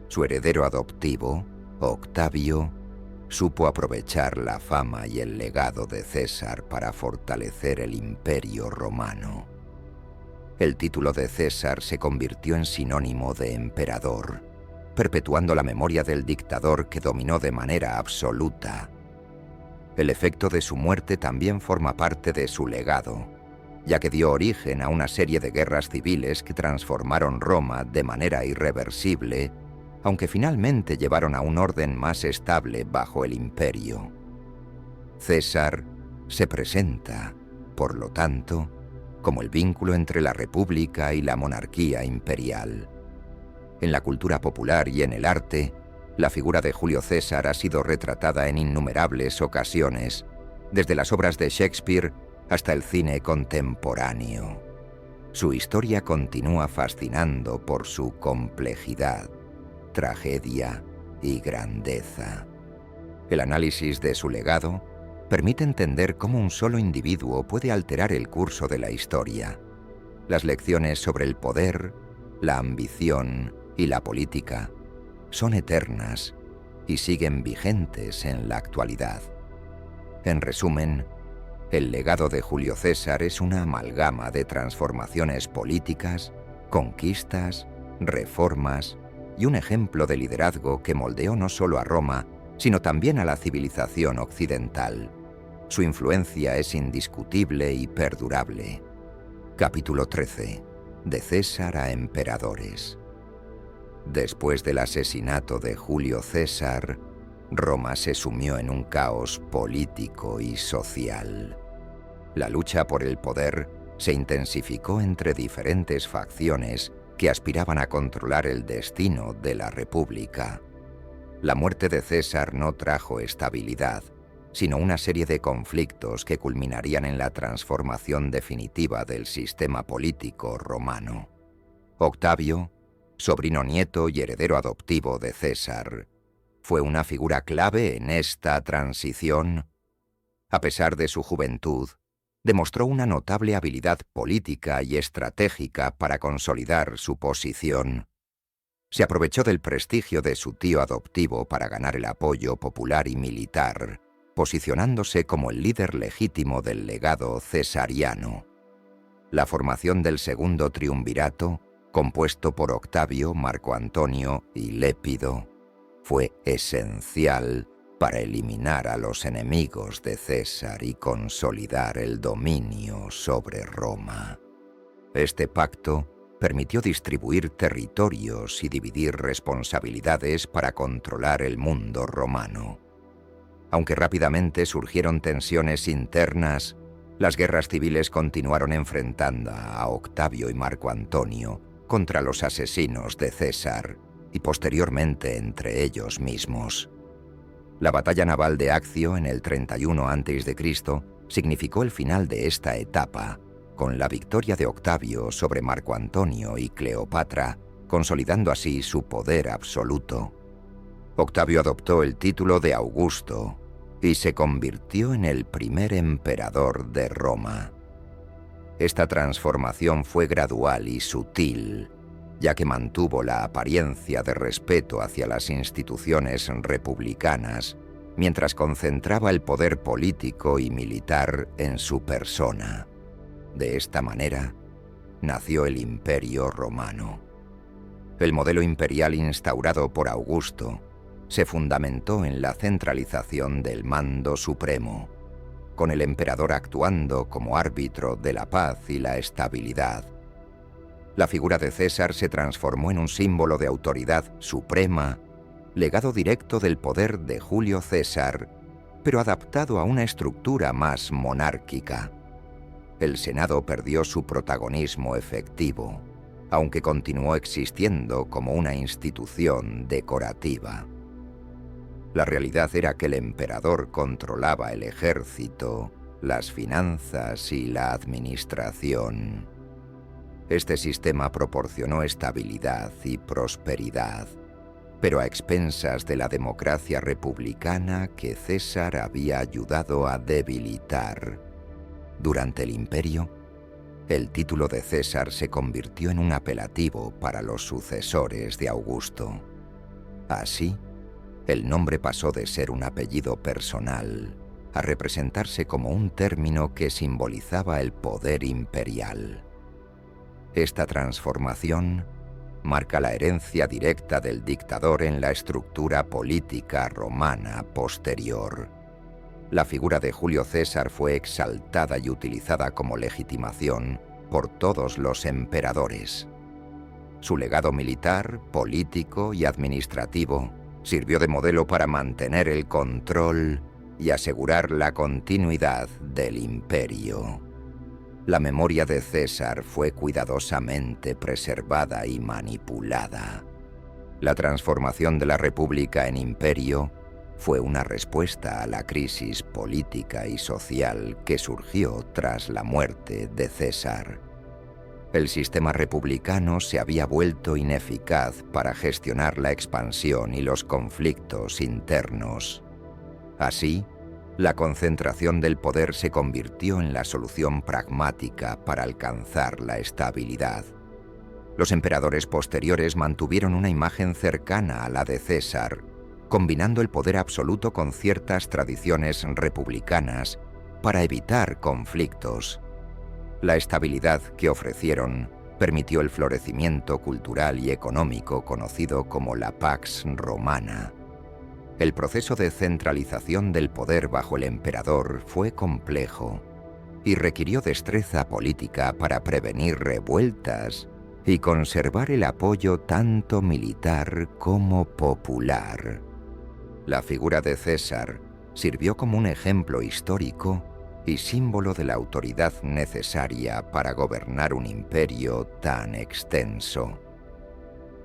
Speaker 1: Su heredero adoptivo, Octavio, supo aprovechar la fama y el legado de César para fortalecer el imperio romano. El título de César se convirtió en sinónimo de emperador, perpetuando la memoria del dictador que dominó de manera absoluta. El efecto de su muerte también forma parte de su legado, ya que dio origen a una serie de guerras civiles que transformaron Roma de manera irreversible, aunque finalmente llevaron a un orden más estable bajo el imperio. César se presenta, por lo tanto, como el vínculo entre la república y la monarquía imperial. En la cultura popular y en el arte, la figura de Julio César ha sido retratada en innumerables ocasiones, desde las obras de Shakespeare hasta el cine contemporáneo. Su historia continúa fascinando por su complejidad, tragedia y grandeza. El análisis de su legado permite entender cómo un solo individuo puede alterar el curso de la historia. Las lecciones sobre el poder, la ambición y la política son eternas y siguen vigentes en la actualidad. En resumen, el legado de Julio César es una amalgama de transformaciones políticas, conquistas, reformas y un ejemplo de liderazgo que moldeó no solo a Roma, sino también a la civilización occidental. Su influencia es indiscutible y perdurable. Capítulo 13. de César a emperadores. Después del asesinato de Julio César, Roma se sumió en un caos político y social. La lucha por el poder se intensificó entre diferentes facciones que aspiraban a controlar el destino de la República. La muerte de César no trajo estabilidad, sino una serie de conflictos que culminarían en la transformación definitiva del sistema político romano. Octavio, sobrino nieto y heredero adoptivo de César, fue una figura clave en esta transición. A pesar de su juventud, demostró una notable habilidad política y estratégica para consolidar su posición. Se aprovechó del prestigio de su tío adoptivo para ganar el apoyo popular y militar, posicionándose como el líder legítimo del legado cesariano. La formación del segundo triunvirato, compuesto por Octavio, Marco Antonio y Lépido, fue esencial para eliminar a los enemigos de César y consolidar el dominio sobre Roma. Este pacto permitió distribuir territorios y dividir responsabilidades para controlar el mundo romano. Aunque rápidamente surgieron tensiones internas, las guerras civiles continuaron enfrentando a Octavio y Marco Antonio contra los asesinos de César y posteriormente entre ellos mismos. La batalla naval de Accio en el 31 a.C. significó el final de esta etapa, con la victoria de Octavio sobre Marco Antonio y Cleopatra, consolidando así su poder absoluto. Octavio adoptó el título de Augusto y se convirtió en el primer emperador de Roma. Esta transformación fue gradual y sutil, ya que mantuvo la apariencia de respeto hacia las instituciones republicanas, mientras concentraba el poder político y militar en su persona. De esta manera, nació el Imperio Romano. El modelo imperial instaurado por Augusto se fundamentó en la centralización del mando supremo, con el emperador actuando como árbitro de la paz y la estabilidad. La figura de César se transformó en un símbolo de autoridad suprema, legado directo del poder de Julio César, pero adaptado a una estructura más monárquica. El Senado perdió su protagonismo efectivo, aunque continuó existiendo como una institución decorativa. La realidad era que el emperador controlaba el ejército, las finanzas y la administración. Este sistema proporcionó estabilidad y prosperidad, pero a expensas de la democracia republicana que César había ayudado a debilitar. Durante el imperio, el título de César se convirtió en un apelativo para los sucesores de Augusto. Así, el nombre pasó de ser un apellido personal a representarse como un término que simbolizaba el poder imperial. Esta transformación marca la herencia directa del dictador en la estructura política romana posterior. La figura de Julio César fue exaltada y utilizada como legitimación por todos los emperadores. Su legado militar, político y administrativo sirvió de modelo para mantener el control y asegurar la continuidad del imperio. La memoria de César fue cuidadosamente preservada y manipulada. La transformación de la República en imperio fue una respuesta a la crisis política y social que surgió tras la muerte de César. El sistema republicano se había vuelto ineficaz para gestionar la expansión y los conflictos internos. Así, la concentración del poder se convirtió en la solución pragmática para alcanzar la estabilidad. Los emperadores posteriores mantuvieron una imagen cercana a la de César, combinando el poder absoluto con ciertas tradiciones republicanas para evitar conflictos. La estabilidad que ofrecieron permitió el florecimiento cultural y económico conocido como la Pax Romana. El proceso de centralización del poder bajo el emperador fue complejo y requirió destreza política para prevenir revueltas y conservar el apoyo tanto militar como popular. La figura de César sirvió como un ejemplo histórico y símbolo de la autoridad necesaria para gobernar un imperio tan extenso.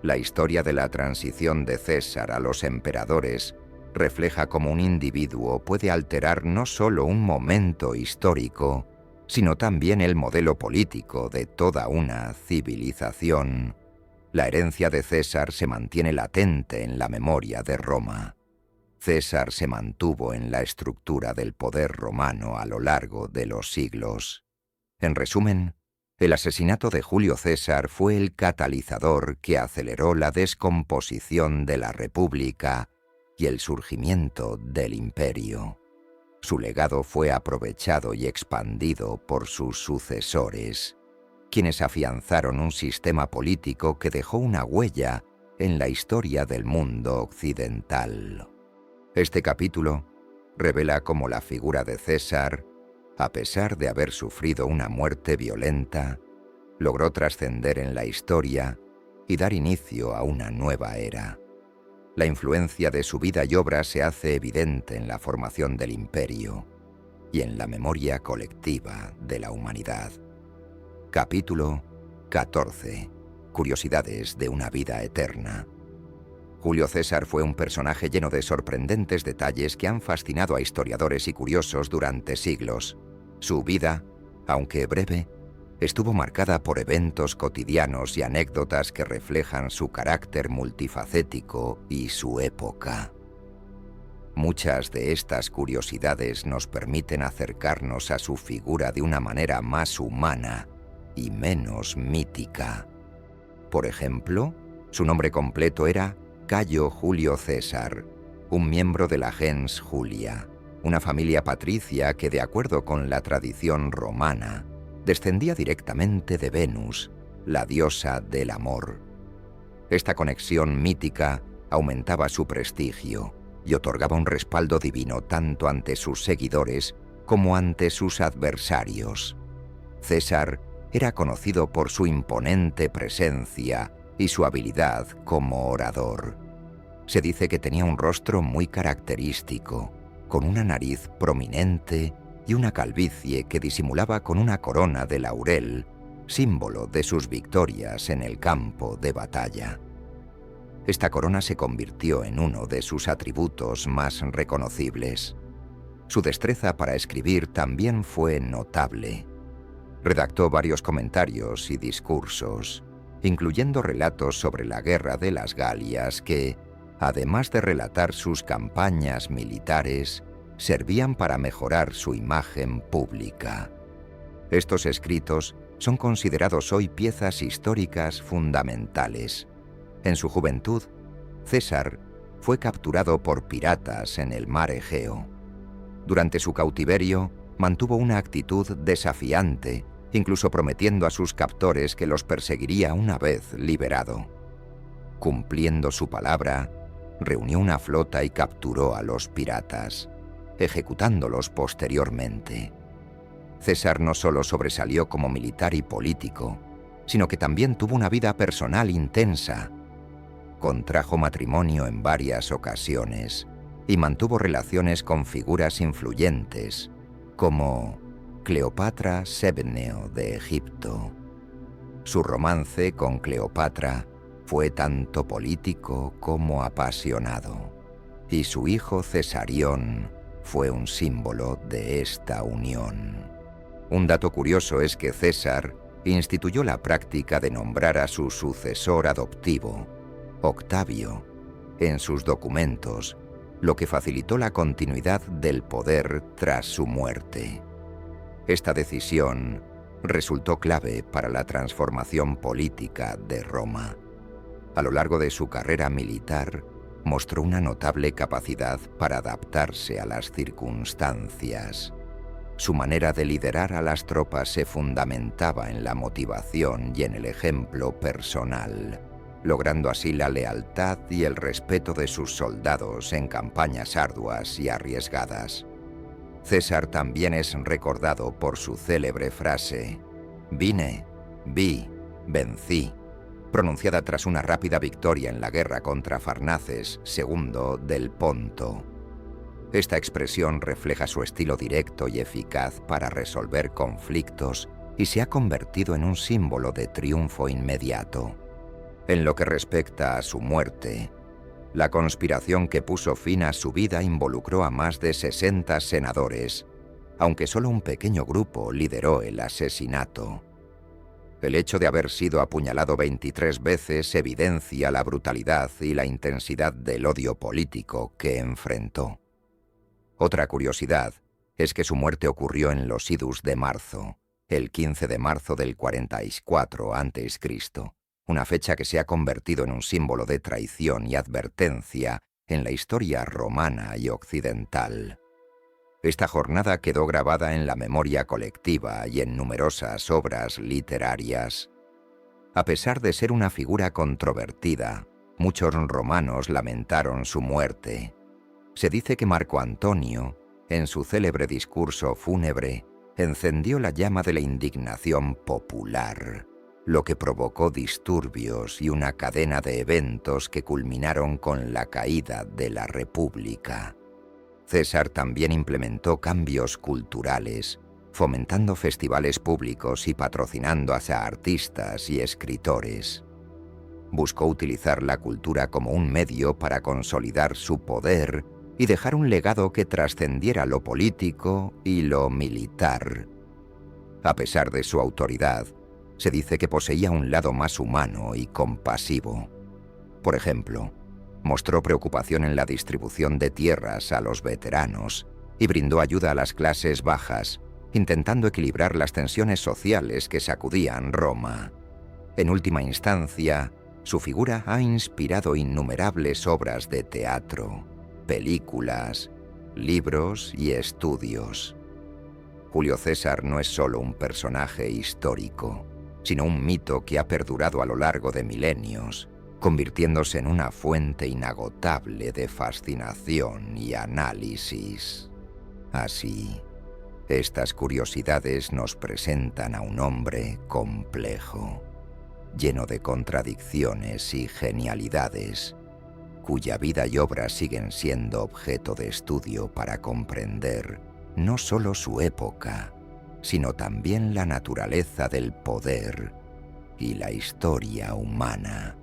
Speaker 1: La historia de la transición de César a los emperadores refleja cómo un individuo puede alterar no solo un momento histórico, sino también el modelo político de toda una civilización. La herencia de César se mantiene latente en la memoria de Roma. César se mantuvo en la estructura del poder romano a lo largo de los siglos. En resumen, el asesinato de Julio César fue el catalizador que aceleró la descomposición de la República y el surgimiento del imperio. Su legado fue aprovechado y expandido por sus sucesores, quienes afianzaron un sistema político que dejó una huella en la historia del mundo occidental. Este capítulo revela cómo la figura de César, a pesar de haber sufrido una muerte violenta, logró trascender en la historia y dar inicio a una nueva era. La influencia de su vida y obra se hace evidente en la formación del imperio y en la memoria colectiva de la humanidad. Capítulo 14. Curiosidades de una vida eterna. Julio César fue un personaje lleno de sorprendentes detalles que han fascinado a historiadores y curiosos durante siglos. Su vida, aunque breve, estuvo marcada por eventos cotidianos y anécdotas que reflejan su carácter multifacético y su época. Muchas de estas curiosidades nos permiten acercarnos a su figura de una manera más humana y menos mítica. Por ejemplo, su nombre completo era Cayo Julio César, un miembro de la gens Julia, una familia patricia que, de acuerdo con la tradición romana, descendía directamente de Venus, la diosa del amor. Esta conexión mítica aumentaba su prestigio y otorgaba un respaldo divino tanto ante sus seguidores como ante sus adversarios. César era conocido por su imponente presencia y su habilidad como orador. Se dice que tenía un rostro muy característico, con una nariz prominente y una calvicie que disimulaba con una corona de laurel, símbolo de sus victorias en el campo de batalla. Esta corona se convirtió en uno de sus atributos más reconocibles. Su destreza para escribir también fue notable. Redactó varios comentarios y discursos, incluyendo relatos sobre la guerra de las Galias que, además de relatar sus campañas militares, servían para mejorar su imagen pública. Estos escritos son considerados hoy piezas históricas fundamentales. En su juventud, César fue capturado por piratas en el mar Egeo. Durante su cautiverio, mantuvo una actitud desafiante, incluso prometiendo a sus captores que los perseguiría una vez liberado. Cumpliendo su palabra, reunió una flota y capturó a los piratas, ejecutándolos posteriormente. César no solo sobresalió como militar y político, sino que también tuvo una vida personal intensa. Contrajo matrimonio en varias ocasiones y mantuvo relaciones con figuras influyentes, como Cleopatra Sebneo de Egipto. Su romance con Cleopatra fue tanto político como apasionado, y su hijo Cesarión fue un símbolo de esta unión. Un dato curioso es que César instituyó la práctica de nombrar a su sucesor adoptivo, Octavio, en sus documentos, lo que facilitó la continuidad del poder tras su muerte. Esta decisión resultó clave para la transformación política de Roma. A lo largo de su carrera militar, mostró una notable capacidad para adaptarse a las circunstancias. Su manera de liderar a las tropas se fundamentaba en la motivación y en el ejemplo personal, logrando así la lealtad y el respeto de sus soldados en campañas arduas y arriesgadas. César también es recordado por su célebre frase: «Vine, vi, vencí, pronunciada tras una rápida victoria en la guerra contra Farnaces II del Ponto. Esta expresión refleja su estilo directo y eficaz para resolver conflictos y se ha convertido en un símbolo de triunfo inmediato. En lo que respecta a su muerte, la conspiración que puso fin a su vida involucró a más de 60 senadores, aunque solo un pequeño grupo lideró el asesinato. El hecho de haber sido apuñalado 23 veces evidencia la brutalidad y la intensidad del odio político que enfrentó. Otra curiosidad es que su muerte ocurrió en los idus de marzo, el 15 de marzo del 44 a.C., una fecha que se ha convertido en un símbolo de traición y advertencia en la historia romana y occidental. Esta jornada quedó grabada en la memoria colectiva y en numerosas obras literarias. A pesar de ser una figura controvertida, muchos romanos lamentaron su muerte. Se dice que Marco Antonio, en su célebre discurso fúnebre, encendió la llama de la indignación popular, lo que provocó disturbios y una cadena de eventos que culminaron con la caída de la República. César también implementó cambios culturales, fomentando festivales públicos y patrocinando a artistas y escritores. Buscó utilizar la cultura como un medio para consolidar su poder y dejar un legado que trascendiera lo político y lo militar. A pesar de su autoridad, se dice que poseía un lado más humano y compasivo. Por ejemplo, mostró preocupación en la distribución de tierras a los veteranos y brindó ayuda a las clases bajas, intentando equilibrar las tensiones sociales que sacudían Roma. En última instancia, su figura ha inspirado innumerables obras de teatro, películas, libros y estudios. Julio César no es solo un personaje histórico, sino un mito que ha perdurado a lo largo de milenios, convirtiéndose en una fuente inagotable de fascinación y análisis. Así, estas curiosidades nos presentan a un hombre complejo, lleno de contradicciones y genialidades, cuya vida y obra siguen siendo objeto de estudio para comprender no solo su época, sino también la naturaleza del poder y la historia humana.